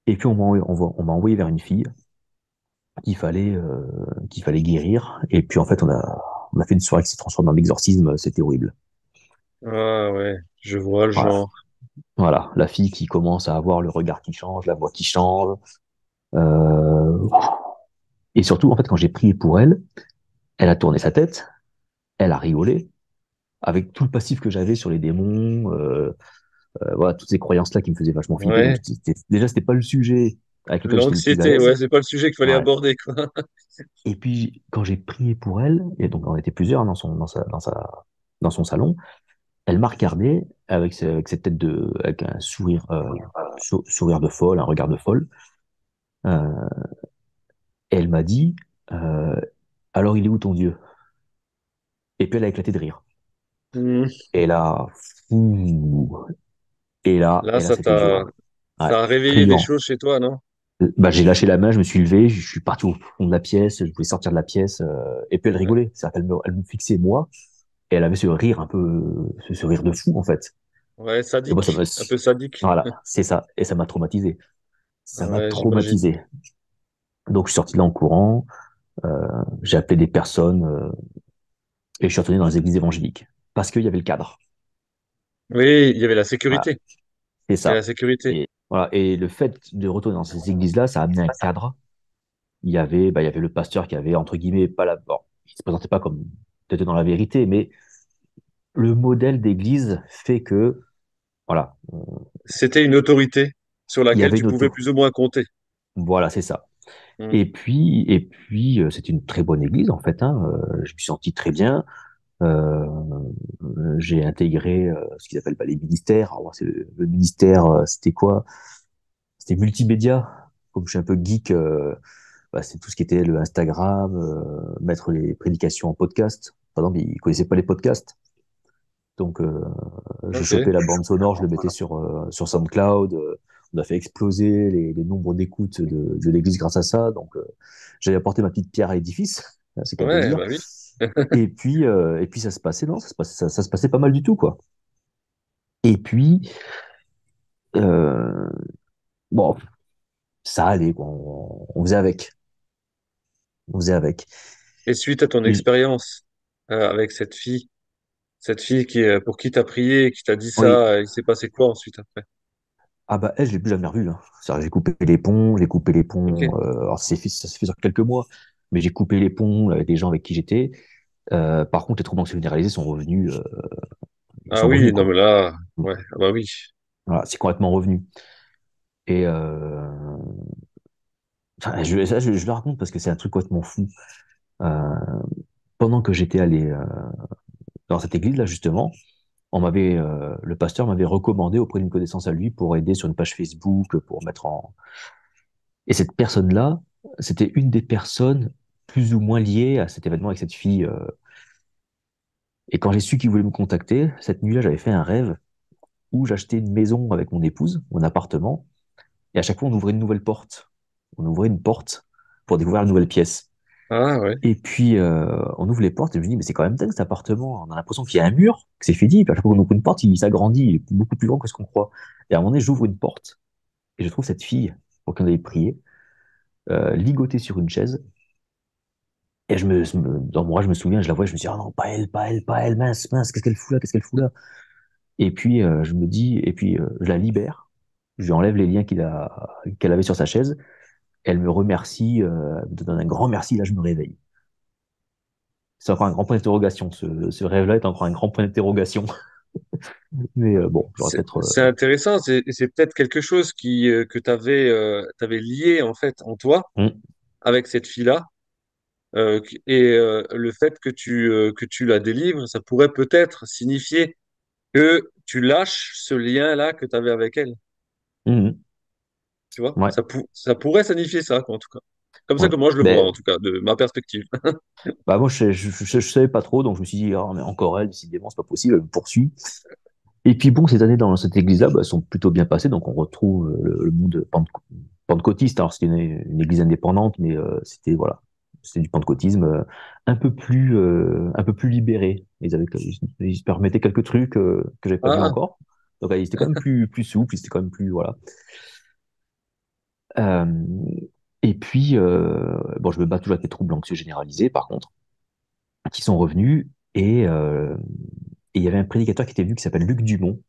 Et puis on m'a envoyé vers une fille qu'il fallait guérir. Et puis en fait, on a fait une soirée qui s'est transformée en exorcisme, c'était horrible. ah ouais, je vois le Voilà. genre. Voilà, la fille qui commence à avoir le regard qui change, la voix qui change. Euh, Et surtout, en fait, quand j'ai prié pour elle, elle a tourné sa tête, elle a rigolé, avec tout le passif que j'avais sur les démons, voilà, toutes ces croyances-là qui me faisaient vachement flipper. Donc, Ouais. déjà, c'était pas le sujet avec lequel j'étais le plus à L'anxiété, l'aise. ouais, c'est pas le sujet qu'il fallait Ouais. aborder, quoi. Et puis, quand j'ai prié pour elle, et donc on était plusieurs dans dans son salon, elle m'a regardé avec cette tête avec un sourire, sourire de folle, un regard de folle, euh, et elle m'a dit, euh, alors il est où ton Dieu? Et puis elle a éclaté de rire. Hmm. Et là, fou. Là, C'était dur. Hein. Ouais, ça a très réveillé des dur. choses chez toi, non? Bah, j'ai lâché la main, je me suis levé, je suis parti au fond de la pièce, je voulais sortir de la pièce, et puis elle Ouais, rigolait. C'est-à-dire elle me fixait moi, et elle avait ce rire un peu, ce rire de fou, en fait. ouais, Et moi, ça m'a, sadique, un peu sadique. voilà, c'est ça. Et ça m'a traumatisé. Ça m'a Ouais, j'imagine. traumatisé. Donc, je suis sorti de là en courant, j'ai appelé des personnes, et je suis retourné dans les églises évangéliques. Parce qu'il y avait le cadre. Oui, il y avait la Voilà, sécurité. c'est Il y a la ça. sécurité. Et voilà. Et le fait de retourner dans ces églises-là, ça a amené un cadre. Il y avait le pasteur qui avait, entre guillemets, pas la, bon, il se présentait pas comme peut-être dans la vérité, mais le modèle d'église fait que, voilà, C'était une autorité sur il y laquelle avait tu une pouvais auto. plus ou moins compter. Voilà, c'est ça. Hmm. Et puis, c'est une très bonne église, en fait, hein. Je me suis senti très bien. Euh, j'ai intégré ce qu'ils appellent pas les ministères. Alors, c'est le ministère, c'était quoi? C'était multimédia. Comme je suis un peu geek, bah, c'est tout ce qui était le Instagram, mettre les prédications en podcast. Par exemple, ils connaissaient pas les podcasts. Donc, je Ok, chopais la bande sonore, je le mettais sur SoundCloud. On a fait exploser les nombres d'écoutes de l'église grâce à ça. Donc, j'avais apporté ma petite pierre à l'édifice, c'est qu'à de ouais, dire. bah oui. Et puis ça se passait, non, ça se passait pas mal du tout, quoi. Et puis, euh, bon, ça allait, quoi. On faisait avec. On faisait avec. Et suite à ton Et, expérience avec cette fille qui, pour qui t'as prié, qui t'a dit oui. ça, il s'est passé quoi ensuite après? Ah bah elle, je l'ai plus jamais revue. Hein. C'est-à-dire, j'ai coupé les Ok. ponts. Alors ça s'est fait sur quelques mois, mais j'ai coupé les ponts avec des gens avec qui j'étais. Par contre, les troubles anxieux généralisés Ah sont revenus oui, non quoi. mais là, ouais, ah bah oui. Voilà, c'est complètement revenu. Et enfin, je le raconte parce que c'est un truc complètement fou. Euh, Pendant que j'étais allé dans cette église là justement, le pasteur m'avait recommandé auprès d'une connaissance à lui pour aider sur une page Facebook, pour mettre en. Et cette personne-là, c'était une des personnes plus ou moins liées à cet événement avec cette fille. Et quand j'ai su qu'il voulait me contacter, cette nuit-là, j'avais fait un rêve où j'achetais une maison avec mon épouse, mon appartement, et à chaque fois, on ouvrait une nouvelle porte. On ouvrait une porte pour découvrir une nouvelle pièce. Ah ouais. Et puis, on ouvre les portes et je me dis, mais c'est quand même dingue cet appartement. On a l'impression qu'il y a un mur, que c'est fini. Et puis à chaque fois qu'on ouvre une porte, il s'agrandit, il est beaucoup plus grand que ce qu'on croit. Et à un moment donné, j'ouvre une porte et je trouve cette fille, pour qui on avait prié, ligotée sur une chaise. Et dans moi, je me souviens, je la vois, je me dis, oh non, pas elle, pas elle, pas elle, mince, mince, qu'est-ce qu'elle fout là, qu'est-ce qu'elle fout là? Et puis, je me dis, et puis, je la libère, je lui enlève les liens qu'elle avait sur sa chaise. Elle me remercie, me donne un grand merci, là, je me réveille. C'est encore un grand point d'interrogation. Ce rêve-là est encore un grand point d'interrogation. Mais bon, j'aurais peut-être. C'est intéressant, c'est peut-être quelque chose que tu avais lié en fait en toi Hmm, avec cette fille-là. Et le fait que tu la délivres, ça pourrait peut-être signifier que tu lâches ce lien-là que tu avais avec elle. hmm, Tu vois? ouais, Ça pourrait signifier ça, quoi, en tout cas. Comme ça ouais. que moi je le vois, Mais en tout cas, de ma perspective. bah, moi, je savais pas trop, donc je me suis dit, oh, mais encore elle, décidément, c'est pas possible, elle me poursuit. Et puis bon, ces années dans cette église-là, bah, sont plutôt bien passées, donc on retrouve le monde pentecôtiste. Alors c'était une église indépendante, mais c'était voilà, c'était du pentecôtisme un peu plus libéré. Ils se permettaient quelques trucs que j'avais pas vu Ah, encore. Donc ils étaient quand même plus souples, ils étaient quand même plus voilà. Euh, et puis bon, je me bats toujours avec les troubles anxieux généralisés, par contre, qui sont revenus et il y avait un prédicateur qui était venu qui s'appelle Luc Dumont,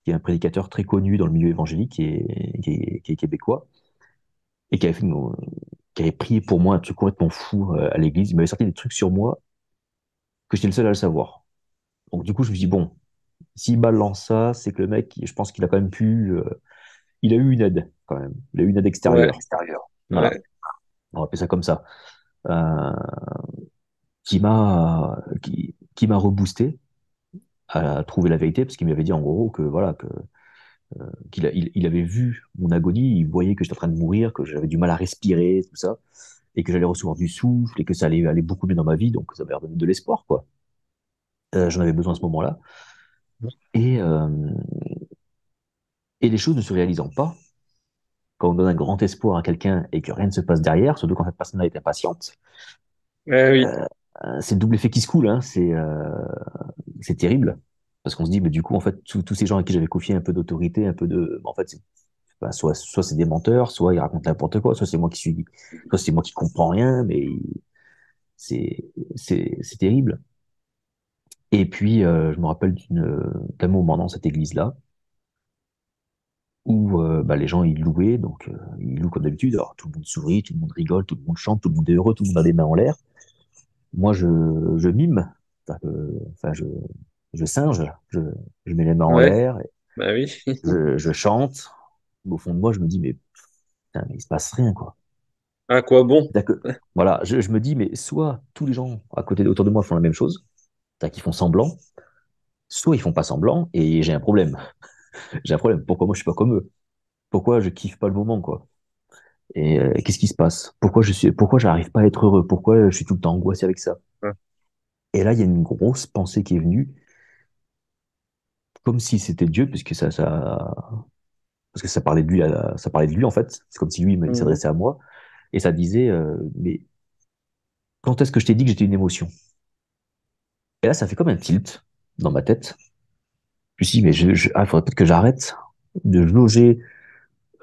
qui est un prédicateur très connu dans le milieu évangélique qui est québécois et qui avait prié pour moi un truc complètement fou à l'église. Il m'avait sorti des trucs sur moi que j'étais le seul à le savoir. Donc du coup, je me suis dit, bon, s'il balance ça, c'est que le mec, je pense qu'il a quand même il a eu une aide quand même. Il a eu une aide ouais, extérieure. Voilà, ouais. on va appeler ça comme ça. Euh, qui m'a reboosté à trouver la vérité parce qu'il m'avait dit en gros que voilà il avait vu mon agonie, il voyait que j'étais en train de mourir, que j'avais du mal à respirer, tout ça, et que j'allais recevoir du souffle, et que ça allait aller beaucoup mieux dans ma vie, donc ça m'avait redonné de l'espoir, quoi. J'en avais besoin à ce moment-là. Et, euh, et les choses ne se réalisant pas, quand on donne un grand espoir à quelqu'un et que rien ne se passe derrière, surtout quand cette personne est impatiente, Eh oui. c'est le double effet qui se coule, hein, c'est terrible. Parce qu'on se dit, mais du coup, en fait, tous ces gens à qui j'avais confié un peu d'autorité, un peu de. En fait, bah, soit c'est des menteurs, soit ils racontent n'importe quoi, soit c'est moi qui comprends rien, mais c'est, c'est terrible. Et puis, je me rappelle d'un moment dans cette église-là où bah, les gens ils louaient, donc ils louent comme d'habitude. Alors tout le monde sourit, tout le monde rigole, tout le monde chante, tout le monde est heureux, tout le monde a les mains en l'air. Moi, je mime, enfin, je singe, je mets les mains en Ouais, l'air, bah oui. je chante. Au fond de moi, je me dis, mais putain, mais il se passe rien, quoi. À quoi bon? C'est-à-dire que, voilà, je me dis, mais soit tous les gens à côté, autour de moi font la même chose, c'est-à-dire qu'ils font semblant, soit ils font pas semblant, et j'ai un problème. J'ai un problème. Pourquoi moi je suis pas comme eux? Pourquoi je kiffe pas le moment, quoi? Et qu'est-ce qui se passe? Pourquoi j'arrive pas à être heureux? Pourquoi je suis tout le temps angoissé avec ça? Ouais. Et là, il y a une grosse pensée qui est venue, comme si c'était Dieu, parce que ça parlait de lui, ça parlait de lui en fait. C'est comme si lui il Mhm. s'adressait à moi, et ça disait, mais quand est-ce que je t'ai dit que j'étais une émotion? Et là, ça fait comme un tilt dans ma tête. Je me suis dit, mais il faudrait peut-être que j'arrête de jauger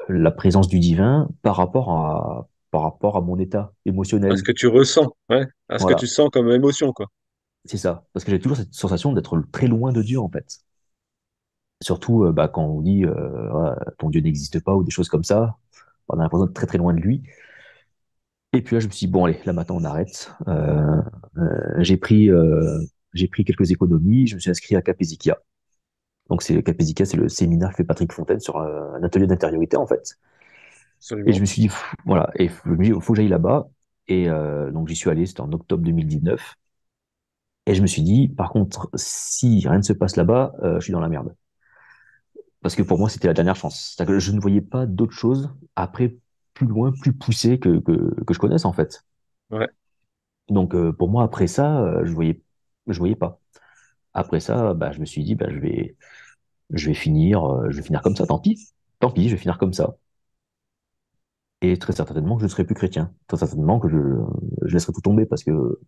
la présence du divin par rapport à mon état À ce émotionnel. que tu ressens, ouais. À ce que tu Voilà, sens comme émotion, quoi. c'est ça. Parce que j'ai toujours cette sensation d'être très loin de Dieu, en fait. Surtout bah, quand on dit voilà, ton Dieu n'existe pas ou des choses comme ça, on a l'impression d'être très très loin de lui. Et puis là, je me suis dit, bon, allez, là maintenant on arrête. J'ai pris quelques économies, je me suis inscrit à Capesikia. Donc Capesikia, c'est le séminaire que fait Patrick Fontaine sur un atelier d'intériorité, en fait. Et je Absolument. me suis dit, voilà, et je me dis, il faut que j'aille là-bas. Et donc j'y suis allé, c'était en octobre 2019. Et je me suis dit, par contre, si rien ne se passe là-bas, je suis dans la merde. Parce que pour moi, c'était la dernière chance. C'est-à-dire que je ne voyais pas d'autre chose après, plus loin, plus poussé que je connaisse, en fait. Ouais. Donc pour moi, après ça, je voyais pas. Après ça, bah, je me suis dit, bah, je vais finir comme ça, tant pis, je vais finir comme ça. Et très certainement que je ne serai plus chrétien. Très certainement que je laisserai tout tomber parce que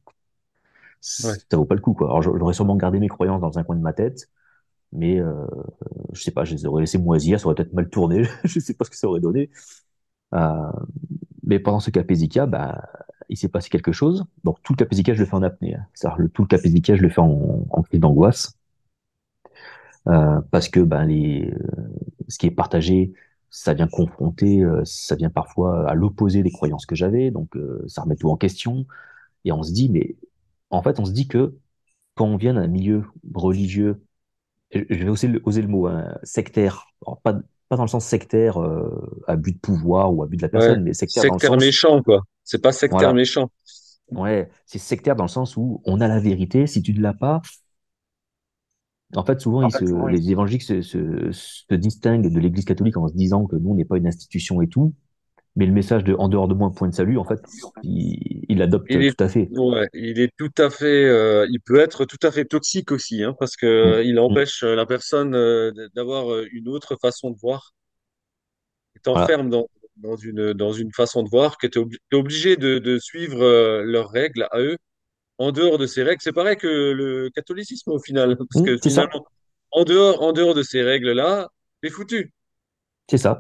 Ouais. ça vaut pas le coup, quoi. Alors j'aurais sûrement gardé mes croyances dans un coin de ma tête, mais je sais pas, je les aurais laissées moisir, ça aurait peut-être mal tourné, je sais pas ce que ça aurait donné. Euh, mais pendant ce Capézica, bah, il s'est passé quelque chose. Donc tout le Capézica, je le fais en apnée, hein. C'est-à-dire tout le Capézica, je le fais en crise d'angoisse, parce que ben, ce qui est partagé, ça vient confronter, ça vient parfois à l'opposé des croyances que j'avais, donc ça remet tout en question. Et on se dit, mais en fait, on se dit que quand on vient d'un milieu religieux, je vais oser le mot, hein, sectaire, alors pas dans le sens sectaire à but de pouvoir ou à but de la Ouais. personne, mais sectaire dans le Sectaire sens, méchant, quoi. C'est pas sectaire voilà, méchant. ouais, c'est sectaire dans le sens où on a la vérité, si tu ne l'as pas, en fait, souvent, les évangéliques se distinguent de l'Église catholique en se disant que nous, on n'est pas une institution et tout, mais le message de en dehors de moi, point de salut, en fait, il Il l'adopte est, tout à fait. ouais, il est tout à fait, il peut être tout à fait toxique aussi, hein, parce que Mm, il mm, empêche la personne d'avoir une autre façon de voir. Il voilà. t'enferme dans une façon de voir que tu es obligé de suivre leurs règles à eux. En dehors de ces règles, c'est pareil que le catholicisme au final, parce Mm, que c'est ça, finalement, en dehors de ces règles-là, t'es foutu. c'est ça.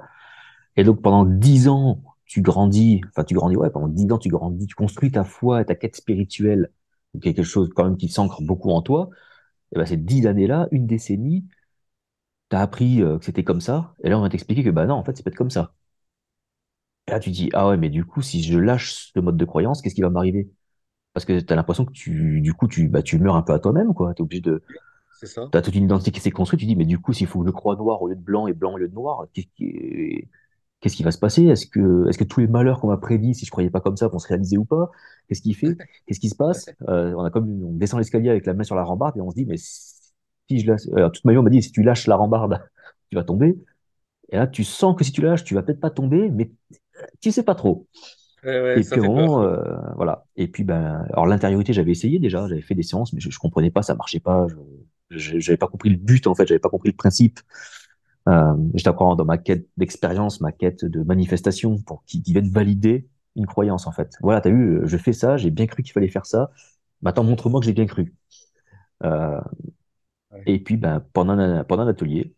Et donc, pendant 10 ans, tu grandis, enfin, tu grandis, ouais, pendant 10 ans, tu grandis, tu construis ta foi et ta quête spirituelle, quelque chose quand même qui s'ancre beaucoup en toi. Et ben, ces 10 années-là, une décennie, t'as appris que c'était comme ça, et là, on va t'expliquer que, bah non, en fait, c'est pas comme ça. Et là, tu dis, ah ouais, mais du coup, si je lâche ce mode de croyance, qu'est-ce qui va m'arriver? Parce que tu as l'impression que du coup, tu meurs un peu à toi-même, quoi. T'es obligé de, C'est ça. t'as toute une identité qui s'est construite. Tu dis, mais du coup, s'il faut que je croie noir au lieu de blanc et blanc au lieu de noir, qu'est-ce qui va se passer? Est-ce que tous les malheurs qu'on m'a prédits, si je croyais pas comme ça, vont se réaliser ou pas? Qu'est-ce qui fait? Qu'est-ce qui se passe? On descend l'escalier avec la main sur la rambarde et on se dit, mais si je lâche, toute ma vie, on m'a dit, si tu lâches la rambarde, tu vas tomber. Et là, tu sens que si tu lâches, tu vas peut-être pas tomber, mais tu sais pas trop. Ouais, ouais, Et ça puis au fait peur, moment, quoi. voilà. Et puis ben, alors l'intériorité, j'avais essayé déjà, j'avais fait des séances, mais je comprenais pas, ça marchait pas. J'avais pas compris le but en fait, j'avais pas compris le principe. J'étais encore dans ma quête d'expérience, ma quête de manifestation pour qui vienne valider une croyance en fait. Voilà, t'as vu, je fais ça, j'ai bien cru qu'il fallait faire ça. Maintenant, montre-moi que j'ai bien cru. Euh, Ouais. et puis ben pendant l'atelier,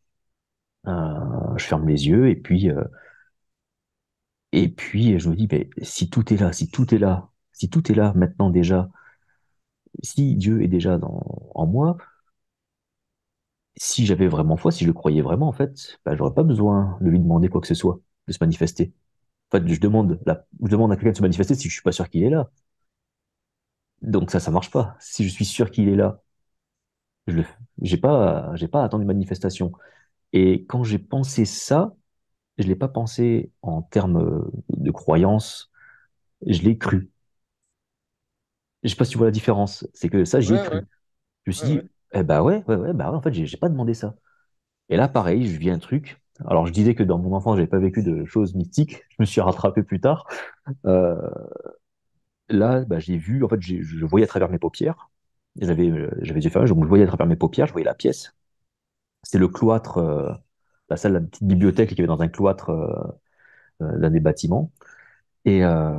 je ferme les yeux et puis je me dis, ben, si tout est là, si tout est là, si tout est là maintenant déjà. Si Dieu est déjà en moi, si j'avais vraiment foi, si je le croyais vraiment, en fait, bah, j'aurais pas besoin de lui demander quoi que ce soit, de se manifester. En fait, je demande à quelqu'un de se manifester si je suis pas sûr qu'il est là. Donc ça marche pas. Si je suis sûr qu'il est là, je le, j'ai pas à attendre une manifestation. Et quand j'ai pensé ça, je l'ai pas pensé en termes de croyance, je l'ai cru. Je sais pas si tu vois la différence. C'est que ça, j'y ai Ouais, ouais, cru. Je me suis ouais, ouais. dit, eh bah ouais, bah ouais, en fait, j'ai pas demandé ça. Et là, pareil, je vis un truc. Alors, je disais que dans mon enfance, j'avais pas vécu de choses mystiques. Je me suis rattrapé plus tard. Euh, Là, bah, j'ai vu, en fait, je voyais à travers mes paupières. J'avais les yeux fermés, donc je voyais à travers mes paupières, je voyais la pièce. C'était le cloître, la salle, la petite bibliothèque qu'il y avait dans un cloître d'un des bâtiments. Et, euh,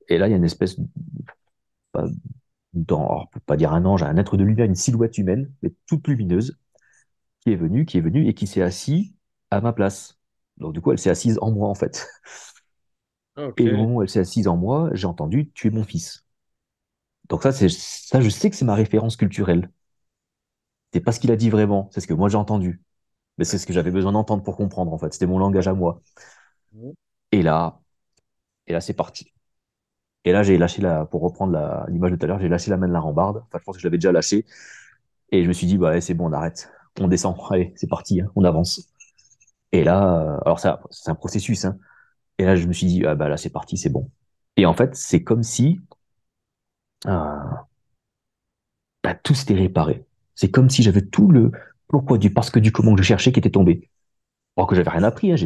et là, il y a une espèce, pas- alors, on peut pas dire un ange, un être de lumière, une silhouette humaine, mais toute lumineuse, qui est venue et qui s'est assis à ma place. Donc, du coup, elle s'est assise en moi, en fait. Ah, Et au ok. moment où elle s'est assise en moi, j'ai entendu tu es mon fils. Donc ça, je sais que c'est ma référence culturelle. C'est pas ce qu'il a dit vraiment, c'est ce que moi j'ai entendu. Mais c'est ce que j'avais besoin d'entendre pour comprendre, en fait. C'était mon langage Ouais. à moi. Mhm. Et là, et là, c'est parti. Et là, j'ai lâché pour reprendre l'image de tout à l'heure, j'ai lâché la main de la rambarde. Enfin, je pense que je l'avais déjà lâché. Et je me suis dit, bah, ouais, c'est bon, on arrête. On descend. Allez, c'est parti, hein, on avance. Et là, alors ça, c'est un processus, hein. Et là, je me suis dit, ah, bah, là, c'est parti, c'est bon. Et en fait, c'est comme si, euh, bah, tout s'était réparé. C'est comme si j'avais tout le pourquoi du parce que du comment que je cherchais qui était tombé. Alors que j'avais rien appris, hein,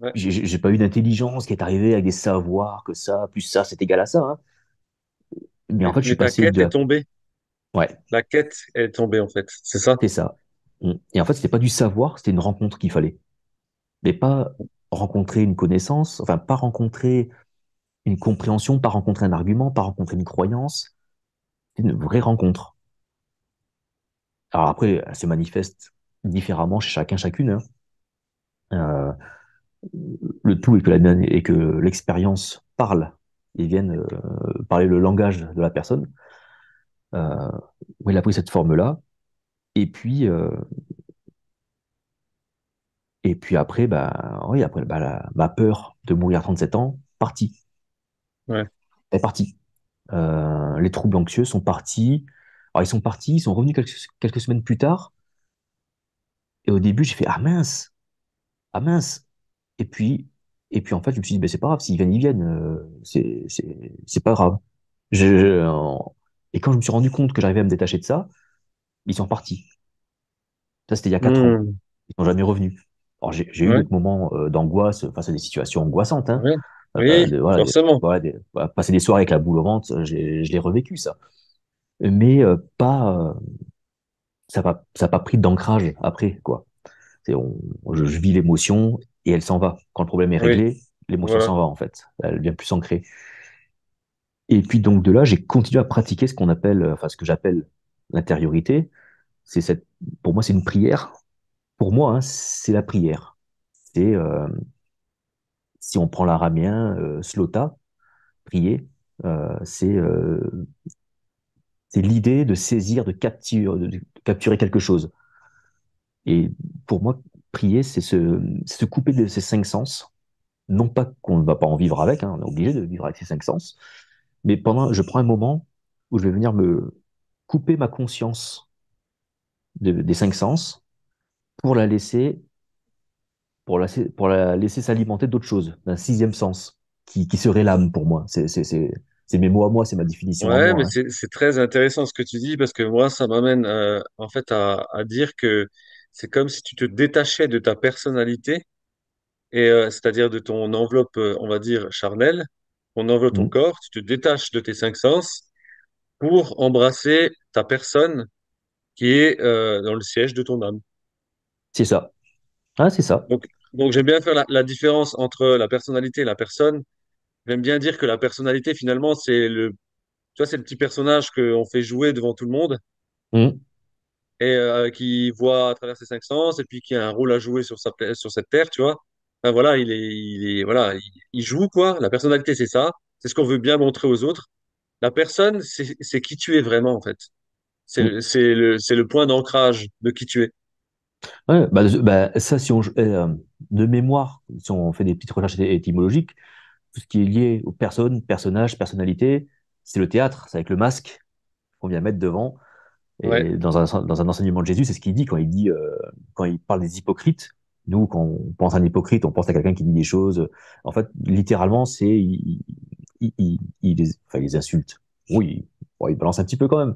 Ouais. j'ai pas eu d'intelligence qui est arrivée avec des savoirs que ça, plus ça, c'est égal à ça, hein. Mais en fait, je suis Mais ta passé quête de est tombée. ouais, La quête est tombée, en fait. C'est ça? c'est ça. Et en fait, c'était pas du savoir, c'était une rencontre qu'il fallait. Mais pas rencontrer une connaissance, enfin, pas rencontrer une compréhension, pas rencontrer un argument, pas rencontrer une croyance. C'est une vraie rencontre. Alors après, elle se manifeste différemment chez chacun, chacune, hein. Euh, le tout est est que l'expérience parle et vienne parler le langage de la personne. Euh, où il a pris cette forme-là. Et puis, euh, et puis après, bah, oui, après, bah, ma peur de mourir à 37 ans, partie. Ouais. Elle est partie. Les troubles anxieux sont partis. Alors, ils sont partis, ils sont revenus quelques semaines plus tard. Et au début, j'ai fait, ah mince, ah mince. Et puis, et puis en fait, je me suis dit, ben, c'est pas grave, s'ils viennent, ils viennent. C'est pas grave. Et quand je me suis rendu compte que j'arrivais à me détacher de ça, ils sont partis. Ça, c'était il y a 4 ans. Hmm. Ils sont jamais revenus. Alors, j'ai eu Ouais. d'autres moments d'angoisse face à des situations angoissantes, hein. Ouais. Oui, Voilà, forcément. voilà, passer des soirées avec la boule au ventre, je l'ai revécu, ça. Mais pas, ça a pas pris d'ancrage après, quoi. Je vis l'émotion et elle s'en va. Quand le problème est Oui, réglé, l'émotion voilà. s'en va, en fait. Elle vient plus s'ancrer. Et puis, donc, de là, j'ai continué à pratiquer ce qu'on appelle, enfin, ce que j'appelle l'intériorité. C'est cette, pour moi, c'est une prière. Pour moi, hein, c'est la prière. C'est, si on prend l'aramien, slota, prier, c'est c'est l'idée de saisir, de capturer quelque chose. Et pour moi, prier, c'est se couper de ces 5 sens. Non pas qu'on ne va pas en vivre avec, hein, on est obligé de vivre avec ces 5 sens, mais je prends un moment où je vais venir me couper ma conscience des 5 sens pour la laisser, pour la laisser s'alimenter d'autres choses, d'un sixième sens, qui serait l'âme pour moi. C'est mes mots à moi, c'est ma définition à Ouais, mais moi, hein. c'est très intéressant ce que tu dis parce que moi, ça m'amène en fait à dire que c'est comme si tu te détachais de ta personnalité et c'est-à-dire de ton enveloppe, on va dire, charnelle, ton enveloppe, ton Mm. corps, tu te détaches de tes 5 sens pour embrasser ta personne qui est dans le siège de ton âme. C'est ça. Ah, c'est ça. Donc j'aime bien faire la différence entre la personnalité et la personne. J'aime bien dire que la personnalité, finalement, tu vois, c'est le petit personnage qu'on fait jouer devant tout le monde Mm. et qui voit à travers ses 5 sens et puis qui a un rôle à jouer sur sur cette terre, tu vois. Enfin, voilà, voilà, il joue quoi. La personnalité, c'est ça. C'est ce qu'on veut bien montrer aux autres. La personne, c'est qui tu es vraiment, en fait. Mm. C'est le point d'ancrage de qui tu es. Ouais, ça, si de mémoire, si on fait des petites recherches étymologiques, tout ce qui est lié aux personnes, personnages, personnalités, c'est le théâtre, c'est avec le masque qu'on vient mettre devant. Ouais. Et dans un enseignement de Jésus, c'est ce qu'il dit quand il parle des hypocrites. Nous, quand on pense à un hypocrite, on pense à quelqu'un qui dit des choses. En fait, littéralement, enfin, il les insulte. Oui, bon, il balance un petit peu quand même.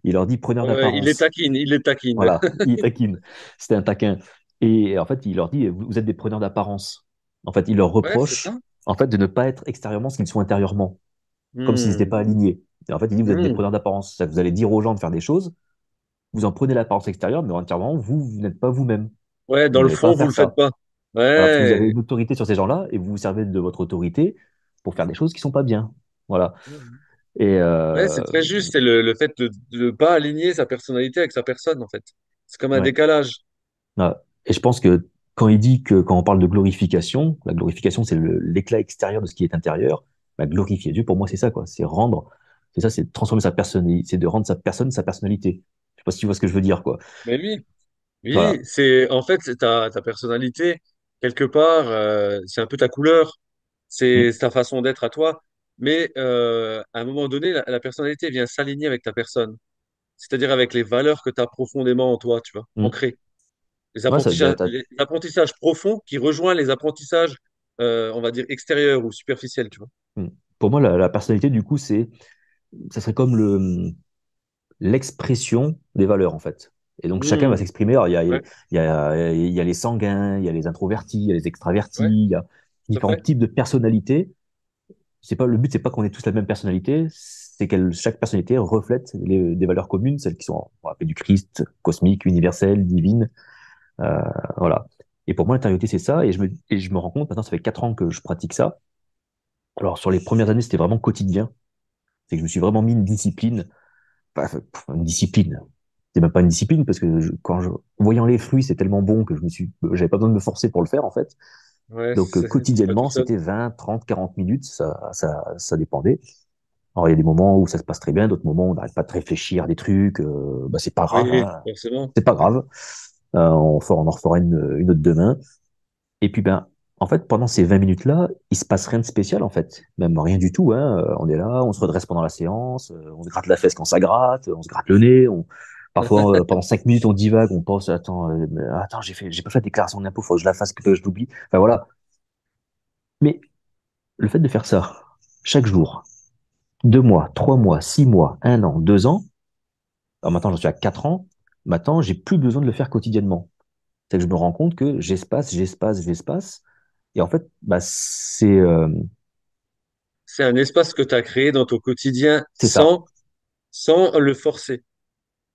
Il leur dit preneur Ouais, il les d'apparence. taquine, il les taquine. Voilà, il taquine. C'était un taquin. Et en fait, il leur dit, vous êtes des preneurs d'apparence. En fait, il leur Ouais, c'est ça. reproche, en fait, de ne pas être extérieurement ce qu'ils sont intérieurement, comme s'ils n'étaient Hmm. pas alignés. Et en fait, il dit, vous êtes des Hmm. preneurs d'apparence. C'est-à-dire que vous allez dire aux gens de faire des choses, vous en prenez l'apparence extérieure, mais entièrement, vous n'êtes pas vous-même. Ouais, Vous dans le n'avez pas à fond, vous faire le faites ça. pas. Voilà, parce que vous avez Ouais. une autorité sur ces gens-là, et vous vous servez de votre autorité pour faire des choses qui sont pas bien. Voilà. Et, Ouais, c'est très juste. C'est le fait de ne pas aligner sa personnalité avec sa personne, en fait. C'est comme un ouais. décalage. Voilà. Et je pense que quand il dit que quand on parle de glorification, la glorification, c'est l'éclat extérieur de ce qui est intérieur. Bah, glorifier Dieu, pour moi, c'est ça, quoi. C'est ça, c'est transformer sa personnalité, c'est de rendre sa personne sa personnalité. Je sais pas si tu vois ce que je veux dire, quoi. Mais oui, oui, Voilà. c'est en fait c'est ta personnalité quelque part, c'est un peu ta couleur, Mm, c'est ta façon d'être à toi. Mais à un moment donné, la personnalité vient s'aligner avec ta personne, c'est-à-dire avec les valeurs que tu as profondément en toi, tu vois, mm. ancrées. Ouais, ça, Les apprentissages profonds qui rejoignent les apprentissages, on va dire extérieurs ou superficiels, tu vois. mm. Pour moi, la personnalité, du coup, ça serait comme l'expression des valeurs, en fait. Et donc, chacun va Hmm. s'exprimer. Alors, Ouais, il y a les sanguins, il y a les introvertis, il y a les extravertis, ouais, il y a tout à fait. différents types de personnalités. c'est pas, le but, c'est pas qu'on ait tous la même personnalité, c'est que chaque personnalité reflète des valeurs communes, celles qui sont, on va appeler du Christ, cosmique, universel, divine, euh, voilà. Et pour moi, l'intériorité, c'est ça, et je me rends compte, maintenant, ça fait 4 ans que je pratique ça. Alors, sur les premières années, c'était vraiment quotidien. C'est que je me suis vraiment mis une discipline, enfin, une discipline. C'est même pas une discipline, parce que voyant les fruits, c'est tellement bon que j'avais pas besoin de me forcer pour le faire, en fait. Ouais, Donc, c'est pas tout quotidiennement, seul. c'était 20, 30, 40 minutes, ça dépendait. Alors, il y a des moments où ça se passe très bien, d'autres moments où on n'arrête pas de réfléchir à des trucs, bah, c'est pas grave, Oui, hein. forcément. C'est pas grave. On en refera une autre demain. Et puis, ben, en fait, pendant ces 20 minutes-là, il se passe rien de spécial, en fait. Même rien du tout, hein. On est là, on se redresse pendant la séance, on se gratte la fesse quand ça gratte, on se gratte le nez, parfois, pendant 5 minutes, on divague, on pense, attends, attends, j'ai pas fait la déclaration d'impôt, faut que je la fasse, que je l'oublie. Enfin, voilà. Mais le fait de faire ça, chaque jour, 2 mois, 3 mois, 6 mois, 1 an, 2 ans, alors maintenant, j'en suis à 4 ans, maintenant, j'ai plus besoin de le faire quotidiennement. C'est que je me rends compte que j'espace. Et en fait, bah, C'est un espace que tu as créé dans ton quotidien c'est ça. sans le forcer.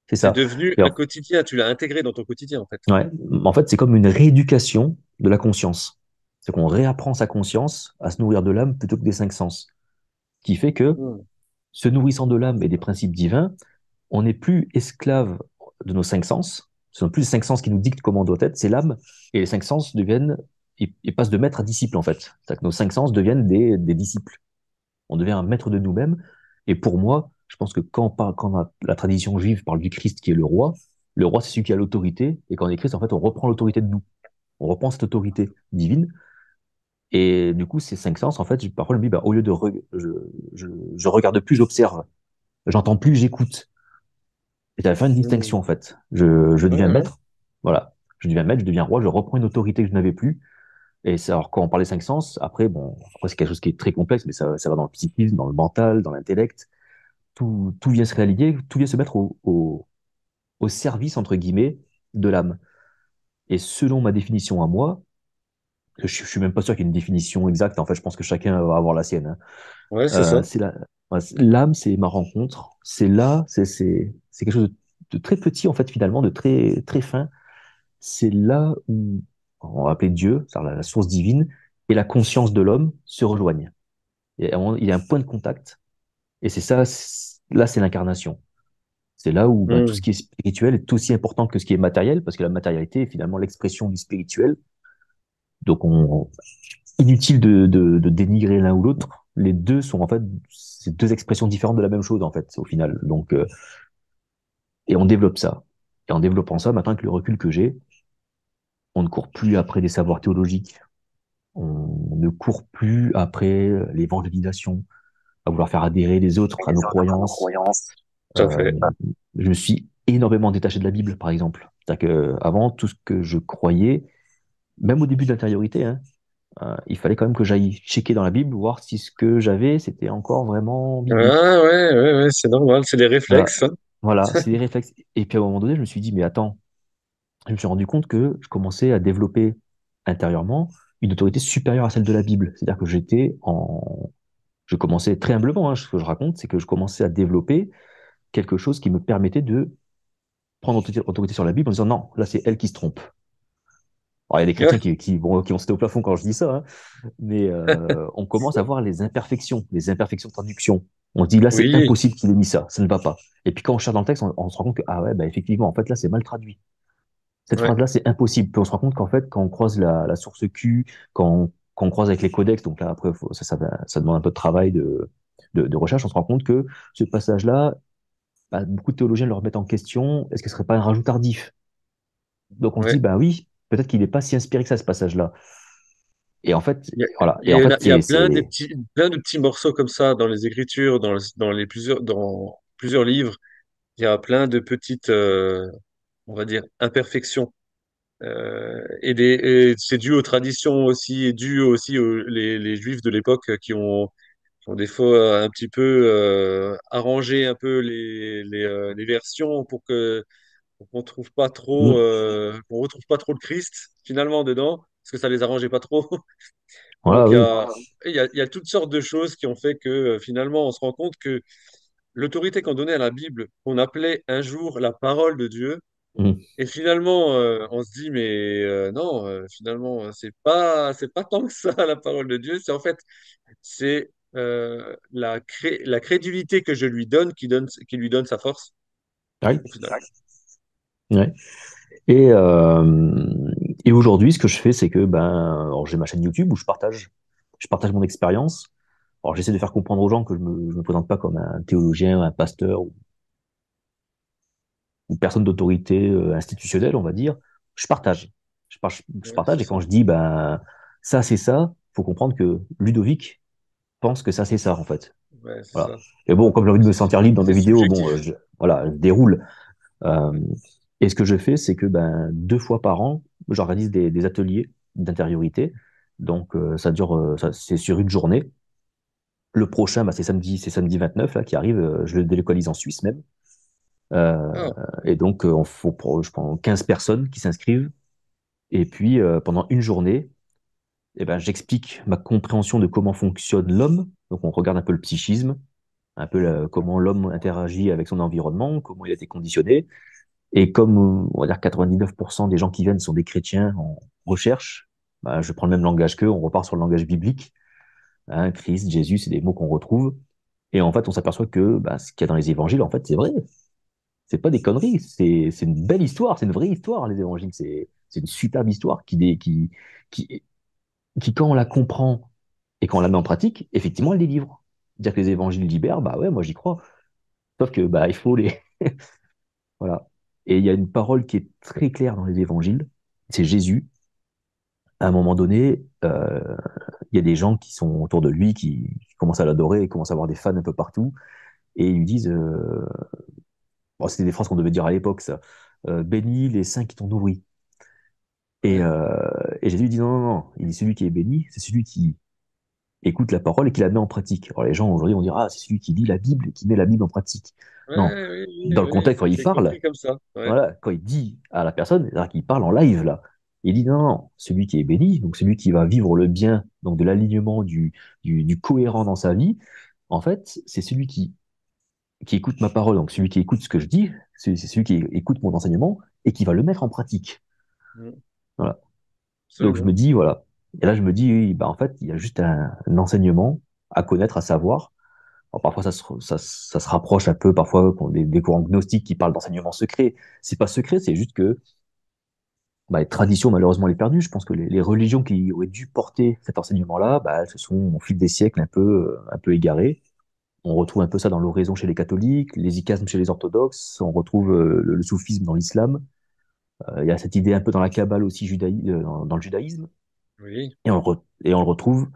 C'est C'est ça. devenu Et un quotidien, tu l'as intégré dans ton quotidien en fait. ouais, en fait, c'est comme une rééducation de la conscience. C'est qu'on réapprend sa conscience à se nourrir de l'âme plutôt que des 5 sens. Qui fait que, Hmm. se nourrissant de l'âme et des principes divins, on n'est plus esclave de nos 5 sens. Ce ne sont plus les 5 sens qui nous dictent comment on doit être, c'est l'âme. Et les 5 sens ils passent de maître à disciple en fait. C'est-à-dire que nos 5 sens deviennent des disciples. On devient un maître de nous-mêmes. Et pour moi, je pense que quand la tradition juive parle du Christ qui est le roi c'est celui qui a l'autorité. Et quand on est Christ, en fait, on reprend l'autorité de nous. On reprend cette autorité divine. Et du coup, ces 5 sens, en fait, parfois, je me dis, bah, au lieu de, je regarde plus, j'observe. J'entends plus, j'écoute. Et ça va faire une Hmm. distinction, en fait. Je Ouais, deviens ouais. maître. Voilà. Je deviens maître, je deviens roi, je reprends une autorité que je n'avais plus. Et c'est, alors, quand on parle des 5 sens, après, bon, après, c'est quelque chose qui est très complexe, mais ça va dans le psychisme, dans le mental, dans l'intellect. Tout vient se réaligner, tout vient se mettre au service, entre guillemets, de l'âme. Et selon ma définition à moi, je suis même pas sûr qu'il y ait une définition exacte, en fait, je pense que chacun va avoir la sienne, hein. Ouais, c'est ça. C'est l'âme, c'est ma rencontre, c'est là, c'est quelque chose de très petit, en fait, finalement, de très, très fin. C'est là où, on va appeler Dieu, c'est-à-dire la source divine, et la conscience de l'homme se rejoignent. Et à un moment, il y a un point de contact, et c'est ça, là, c'est l'incarnation. C'est là où ben, tout ce Hmm. qui est spirituel est aussi important que ce qui est matériel, parce que la matérialité est finalement l'expression du spirituel. Donc, inutile de dénigrer l'un ou l'autre. Les deux sont en fait c'est deux expressions différentes de la même chose en fait au final. Donc, et on développe ça. Et en développant ça, maintenant avec le recul que j'ai, on ne court plus après des savoirs théologiques. On ne court plus après l'évangélisation, à vouloir faire adhérer les autres à nos croyances. Tout à Euh, fait. je me suis énormément détaché de la Bible, par exemple. C'est-à-dire que avant, tout ce que je croyais, même au début de l'intériorité, hein, il fallait quand même que j'aille checker dans la Bible, voir si ce que j'avais, c'était encore vraiment Ah biblique. ouais, ouais, ouais, c'est normal, c'est des Voilà, réflexes, hein. voilà, c'est des réflexes. Et puis à un moment donné, je me suis dit, mais attends, je me suis rendu compte que je commençais à développer intérieurement une autorité supérieure à celle de la Bible. C'est-à-dire que je commençais très humblement, hein, ce que je raconte, c'est que je commençais à développer quelque chose qui me permettait de prendre autorité sur la Bible en disant, non, là c'est elle qui se trompe. Alors, il y a des chrétiens Ouais, qui vont sauter au plafond quand je dis ça, hein. Mais on commence à voir les imperfections de traduction. On se dit là, c'est oui, impossible qu'il ait mis ça, ça ne va pas. Et puis quand on cherche dans le texte, on se rend compte que, ah ouais, bah, effectivement, en fait, là, c'est mal traduit. Cette ouais, phrase-là, c'est impossible. Puis on se rend compte qu'en fait, quand on croise la source Q, quand on croise avec les codex, donc là, après, ça demande un peu de travail de recherche, on se rend compte que ce passage-là, bah, beaucoup de théologiens le remettent en question. Est-ce que ce serait pas un rajout tardif? Donc on se dit, ouais. bah oui, peut-être qu'il n'est pas si inspiré que ça, ce passage-là. Et en fait, Il y a, voilà. Et en il y en fait, a, il y a plein de petits morceaux comme ça dans les Écritures, dans plusieurs livres. Il y a plein de petites, on va dire, imperfections. Et c'est dû aux traditions aussi, et dû aussi aux les Juifs de l'époque qui ont des fois un petit peu arrangé un peu les versions pour qu'on retrouve pas trop le Christ finalement dedans, parce que ça les arrangeait pas trop. Voilà, Donc, oui. il y a toutes sortes de choses qui ont fait que finalement, on se rend compte que l'autorité qu'on donnait à la Bible, qu'on appelait un jour la parole de Dieu, Mhm. et finalement, on se dit, mais non, finalement, c'est pas tant que ça, la parole de Dieu. C'est en fait, c'est la crédulité que je lui donne qui lui donne sa force, Ouais, au final. ouais. Et, euh, et aujourd'hui, ce que je fais, c'est que ben, alors j'ai ma chaîne YouTube où je partage mon expérience. Alors j'essaie de faire comprendre aux gens que je me présente pas comme un théologien, un pasteur ou personne d'autorité institutionnelle, on va dire. Je partage. Je Ouais, partage c'est et quand ça. je dis ben ça c'est ça, faut comprendre que Ludovic pense que ça c'est ça en fait. Ouais, c'est Voilà. ça. Et bon, comme j'ai envie de me C'est sentir libre dans mes c'est vidéos, bon, subjectif. voilà, je déroule. Euh, et ce que je fais, c'est que ben, 2 fois par an, j'organise des ateliers d'intériorité. Donc, ça dure, c'est sur une journée. Le prochain, bah, c'est samedi 29 là, qui arrive. Je le délocalise en Suisse même. Euh, Ah, et donc, je prends 15 personnes qui s'inscrivent. Et puis, pendant une journée, eh ben, j'explique ma compréhension de comment fonctionne l'homme. Donc, on regarde un peu le psychisme, un peu comment l'homme interagit avec son environnement, comment il a été conditionné. Et comme, on va dire, 99% des gens qui viennent sont des chrétiens en recherche, bah, je prends le même langage qu'eux, on repart sur le langage biblique. Hein, Christ, Jésus, c'est des mots qu'on retrouve. Et en fait, on s'aperçoit que bah, ce qu'il y a dans les évangiles, en fait, c'est vrai. C'est pas des conneries. C'est une belle histoire. C'est une vraie histoire, les évangiles. C'est une superbe histoire qui, quand on la comprend et quand on la met en pratique, effectivement, elle délivre. Dire que les évangiles libèrent, bah ouais, moi j'y crois. Sauf que bah il faut les, voilà. Et il y a une parole qui est très claire dans les évangiles. C'est Jésus. À un moment donné, il y a des gens qui sont autour de lui, qui commencent à l'adorer et commencent à avoir des fans un peu partout. Et ils lui disent, bon, c'était des phrases qu'on devait dire à l'époque, ça. Bénis les saints qui t'ont nourri. Et, ouais. euh, et Jésus dit non, non, non. Il dit celui qui est béni, c'est celui qui écoute la parole et qui la met en pratique. Alors les gens aujourd'hui vont dire, ah, c'est celui qui lit la Bible et qui met la Bible en pratique. Non. Ouais, oui, oui, Dans le oui, contexte, quand il c'est parle, compris comme ça. Ouais. voilà, quand il dit à la personne, c'est-à-dire qu'il parle en live là, il dit non, non, celui qui est béni, donc celui qui va vivre le bien, donc de l'alignement, du cohérent dans sa vie, en fait, c'est celui qui écoute ma parole, donc celui qui écoute ce que je dis, c'est celui qui écoute mon enseignement et qui va le mettre en pratique. Mm, Voilà. Donc je me absolument. dis, voilà. Et là, je me dis, oui, bah, en fait, il y a juste un enseignement à connaître, à savoir. Alors, parfois, ça se rapproche un peu, parfois, des courants gnostiques qui parlent d'enseignement secret. C'est pas secret, c'est juste que bah, les traditions, malheureusement, les perdues. Je pense que les religions qui auraient dû porter cet enseignement-là, bah, elles se sont, au fil des siècles, un peu égarées. On retrouve un peu ça dans l'oraison chez les catholiques, les icasmes chez les orthodoxes, on retrouve le soufisme dans l'islam. Il y a cette idée un peu dans la Kabbale aussi, dans le judaïsme. Oui, Et on le retrouve,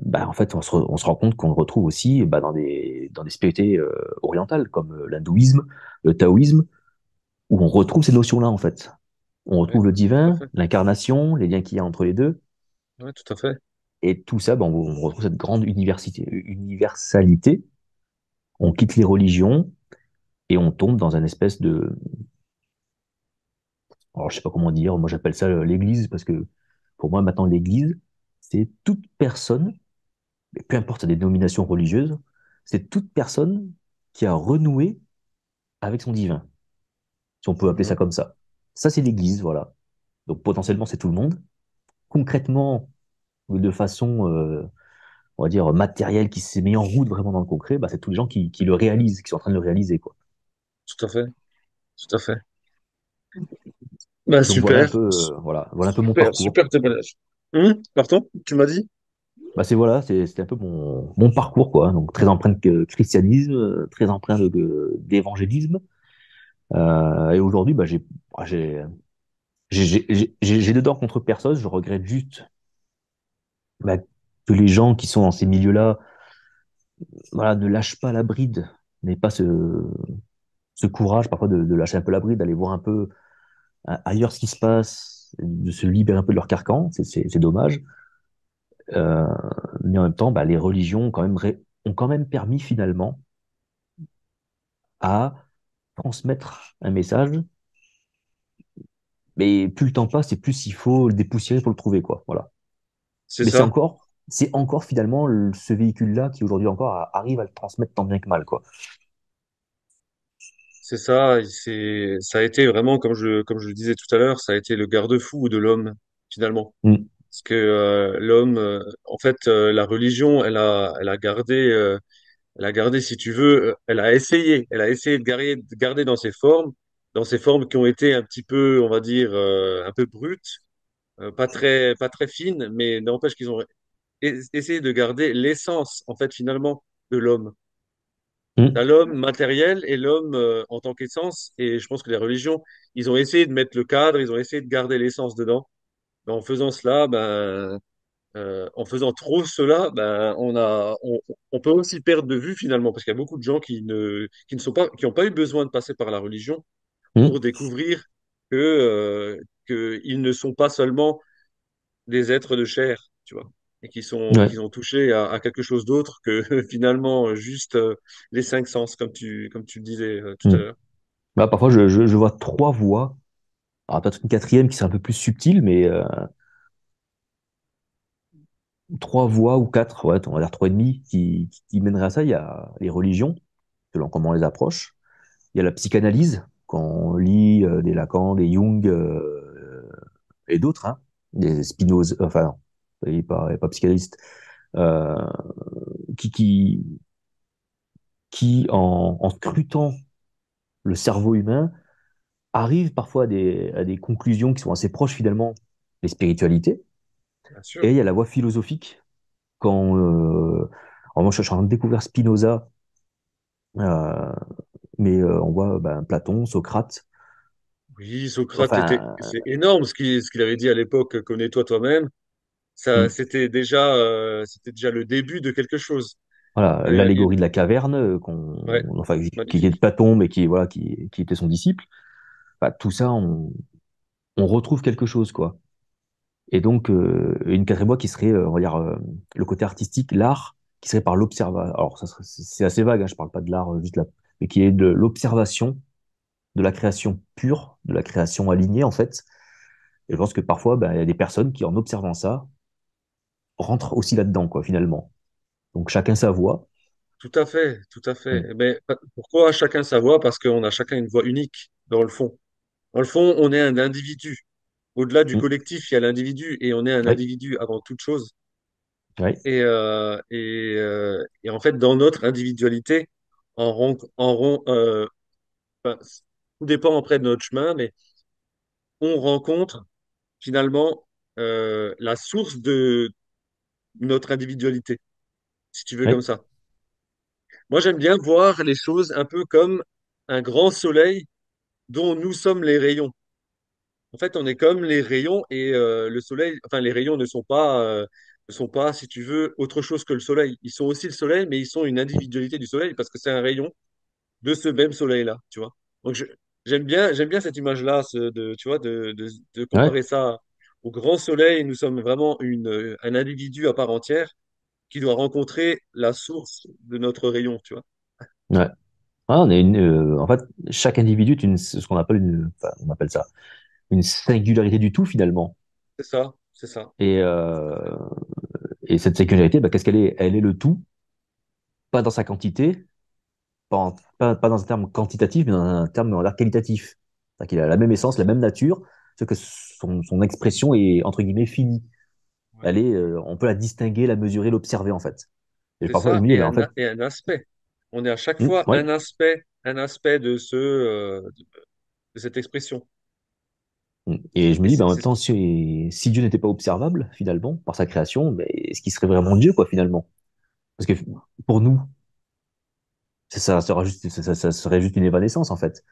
bah, en fait, on se rend compte qu'on le retrouve aussi bah, dans des spiritualités orientales, comme l'hindouisme, le taoïsme, où on retrouve ces notions-là, en fait. On oui, retrouve le tout à divin, fait. l'incarnation, les liens qu'il y a entre les deux. Ouais, tout à fait. Et tout ça, ben, on retrouve cette grande universalité. On quitte les religions et on tombe dans un espèce de... Alors, je sais pas comment dire, moi j'appelle ça l'Église, parce que pour moi, maintenant, l'Église, c'est toute personne, mais peu importe sa dénomination religieuse, c'est toute personne qui a renoué avec son divin, si on peut appeler ça Mhm. comme ça. Ça, c'est l'Église, voilà. Donc potentiellement, c'est tout le monde. Concrètement, de façon on va dire, matériel qui s'est mis en route vraiment dans le concret, bah, c'est tous les gens qui le réalisent, qui sont en train de le réaliser, quoi. Tout à fait. Tout à fait. Bah, Donc voilà un super. peu, voilà un peu mon Super, parcours. super témoignage. Pardon, tu m'as dit? Bah, c'était un peu mon parcours, quoi. Donc très empreint de christianisme, très empreint d'évangélisme. Et aujourd'hui, bah, j'ai de tort contre personne. Je regrette juste bah, que les gens qui sont dans ces milieux-là, voilà, ne lâchent pas la bride, n'aient pas ce courage parfois de lâcher un peu la bride, d'aller voir un peu ailleurs ce qui se passe, de se libérer un peu de leur carcan, c'est dommage. Euh, mais en même temps, bah, les religions ont quand même permis finalement à transmettre un message, mais plus le temps passe et plus il faut le dépoussiérer pour le trouver, quoi. Voilà. C'est Mais ça. c'est encore finalement ce véhicule-là qui aujourd'hui encore arrive à le transmettre tant bien que mal, quoi. C'est ça, ça a été vraiment, comme je le disais tout à l'heure, ça a été le garde-fou de l'homme, finalement. Mm, Parce que l'homme, en fait, la religion, elle a gardé, si tu veux, elle a essayé de garder dans ses formes qui ont été un petit peu, on va dire, un peu brutes, pas très fines, mais n'empêche qu'ils ont essayé de garder l'essence, en fait, finalement, de l'homme. T'as mm, l'homme matériel et l'homme en tant qu'essence. Et je pense que les religions, ils ont essayé de mettre le cadre, ils ont essayé de garder l'essence dedans. Mais en faisant cela, en faisant trop cela, on peut aussi perdre de vue finalement, parce qu'il y a beaucoup de gens qui ne sont pas, qui n'ont pas eu besoin de passer par la religion pour mm. découvrir que ils ne sont pas seulement des êtres de chair, tu vois, et Ouais. qui ont touché à quelque chose d'autre que finalement juste les cinq sens, comme tu le disais tout à Mm. l'heure. Bah, parfois, je vois trois voies. Alors, peut-être une quatrième qui serait un peu plus subtile, mais trois voies ou quatre, ouais, on va dire trois et demi, qui mèneraient à ça. Il y a les religions, selon comment on les approche. Il y a la psychanalyse, quand on lit des Lacan, des Jung et d'autres, hein, des Spinoza, enfin, non, il est pas psychanalyste, euh, qui, qui, qui en scrutant le cerveau humain, arrive parfois à des conclusions qui sont assez proches finalement des spiritualités. Bien Et sûr. il y a la voie philosophique, quand moi je suis en train de découvrir Spinoza, euh, mais on voit ben, Platon, Socrate, Oui, Socrate était, enfin, c'est énorme ce qu'il avait dit à l'époque, connais-toi toi-même. Ça, hmm, c'était déjà le début de quelque chose. voilà, Il- l'allégorie de la caverne, ouais, enfin, qui est de magnifique. Platon, mais qui, voilà, qui était son disciple. Enfin, tout ça, on retrouve quelque chose, quoi. Et donc, une quatrième voie qui serait, on va dire, le côté artistique, l'art, qui serait par l'observation. Alors, c'est assez vague, hein, je parle pas de l'art juste là, mais qui est de l'observation, de la création pure, de la création alignée, en fait. Et je pense que parfois, ben, il y a des personnes qui, en observant ça, rentrent aussi là-dedans, quoi, finalement. Donc, chacun sa voie. Tout à fait, tout à Mm, fait. Mais pourquoi chacun sa voix? Parce qu'on a chacun une voix unique dans le fond. Dans le fond, on est un individu. Au-delà du mm. collectif, il y a l'individu et on est un Oui, individu avant toute chose. oui, Et en fait, dans notre individualité, en, ron- en, ron- enfin, tout dépend après de notre chemin, mais on rencontre finalement la source de notre individualité, si tu veux comme oui, ça. Moi, j'aime bien voir les choses un peu comme un grand soleil dont nous sommes les rayons. En fait, on est comme les rayons et le soleil, enfin, les rayons ne sont pas, si tu veux, autre chose que le soleil. Ils sont aussi le soleil, mais ils sont une individualité du soleil parce que c'est un rayon de ce même soleil-là, tu vois. Donc, j'aime bien cette image-là, tu vois, de ouais, comparer ça au grand soleil. Nous sommes vraiment un individu à part entière qui doit rencontrer la source de notre rayon, tu vois. ouais. Ah, en fait, chaque individu est ce qu'on appelle enfin, on appelle ça une singularité du tout, finalement. C'est ça, Et, tout à euh, fait. et cette singularité, bah, qu'est-ce qu'elle est? Elle est le tout, pas dans sa quantité, pas dans un terme quantitatif, mais dans un terme on va dire, qualitatif. C'est-à-dire qu'il a la même essence, la même nature, ce que son expression est, entre guillemets, finie. Ouais. On peut la distinguer, la mesurer, l'observer, en fait. Et C'est parfois, je ça, me dis, mais en fait, et un aspect. On est à chaque fois ouais. un aspect de cette expression. Et je me Et dis, bah, en même temps, si Dieu n'était pas observable, finalement, par sa création, mais est-ce qu'il serait vraiment Dieu, quoi, finalement? Parce que pour nous, ça serait juste une évanescence, en fait.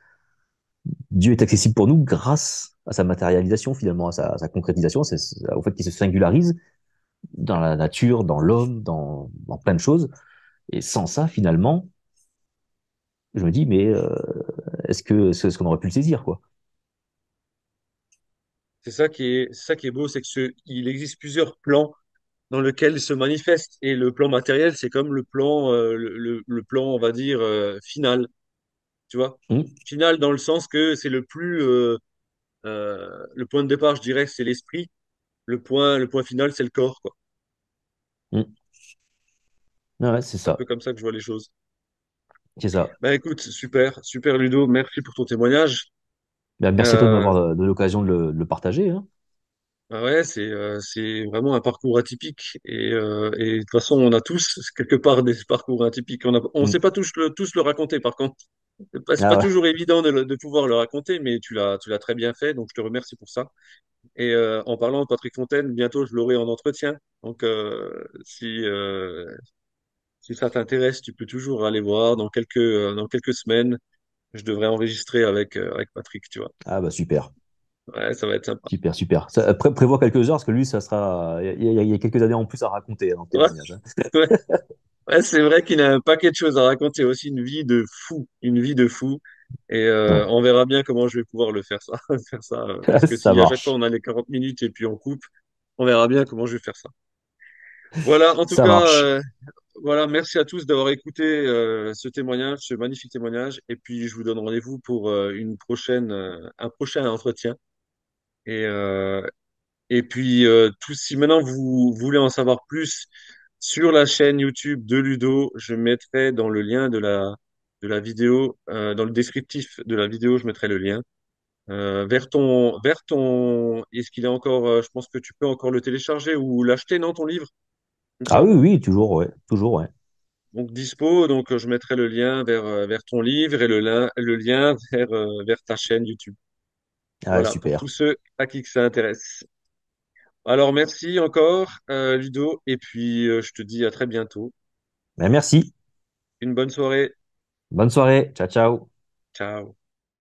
Dieu est accessible pour nous grâce à sa matérialisation, finalement, à sa concrétisation, au fait qu'il se singularise dans la nature, dans l'homme, dans plein de choses. Et sans ça, finalement, je me dis, mais est-ce qu'on aurait pu le saisir, quoi? c'est ça qui est beau, c'est il existe plusieurs plans dans lesquels il se manifeste. Et le plan matériel, c'est comme le plan, le plan, on va dire, final, tu vois. Hum, Final dans le sens que c'est le point de départ, je dirais, c'est l'esprit. Le point final, c'est le corps, quoi. Ouais, c'est C'est un ça. peu comme ça que je vois les choses. C'est ça. Bah écoute, super, super Ludo, merci pour ton témoignage. Ben, merci à toi de Euh, m'avoir donné l'occasion de le partager, hein. Bah ouais, c'est vraiment un parcours atypique et de toute façon on a tous quelque part des parcours atypiques. On Mm. sait pas tous le raconter par contre. C'est pas Ah ouais. toujours évident de pouvoir le raconter, mais tu l'as très bien fait, donc je te remercie pour ça. Et en parlant de Patrick Fontaine, bientôt je l'aurai en entretien. Donc si ça t'intéresse, tu peux toujours aller voir dans quelques semaines. Je devrais enregistrer avec Patrick, tu vois. Ah bah super. Ouais, ça va être sympa. Super, super. Prévois quelques heures, parce que lui, ça sera. Il y a quelques années en plus à raconter dans le Ouais, témoignage, hein. ouais. Ouais, c'est vrai qu'il a un paquet de choses à raconter aussi, une vie de fou, une vie de fou. Et Ouais. on verra bien comment je vais pouvoir le faire ça, faire ça. Parce que Ça si à chaque fois marche. on a les 40 minutes et puis on coupe, on verra bien comment je vais faire ça. Voilà, en tout Ça cas, marche. voilà, merci à tous d'avoir écouté ce témoignage, ce magnifique témoignage. Et puis je vous donne rendez-vous pour un prochain entretien. Et, euh, et puis si maintenant vous voulez en savoir plus sur la chaîne YouTube de Ludo, je mettrai dans le lien de la vidéo, dans le descriptif de la vidéo, je mettrai le lien. Est-ce qu'il est encore, je pense que tu peux encore le télécharger ou l'acheter, non, ton livre, il me Ah oui, semble. oui, toujours, ouais. Toujours, ouais. Donc dispo, donc je mettrai le lien vers ton livre et le lien vers ta chaîne YouTube. Ah, Voilà, pour tous super. ceux à qui que ça intéresse. Alors merci encore, Ludo, et puis je te dis à très bientôt. Ben, merci. Une bonne soirée. Bonne soirée. Ciao, ciao. Ciao.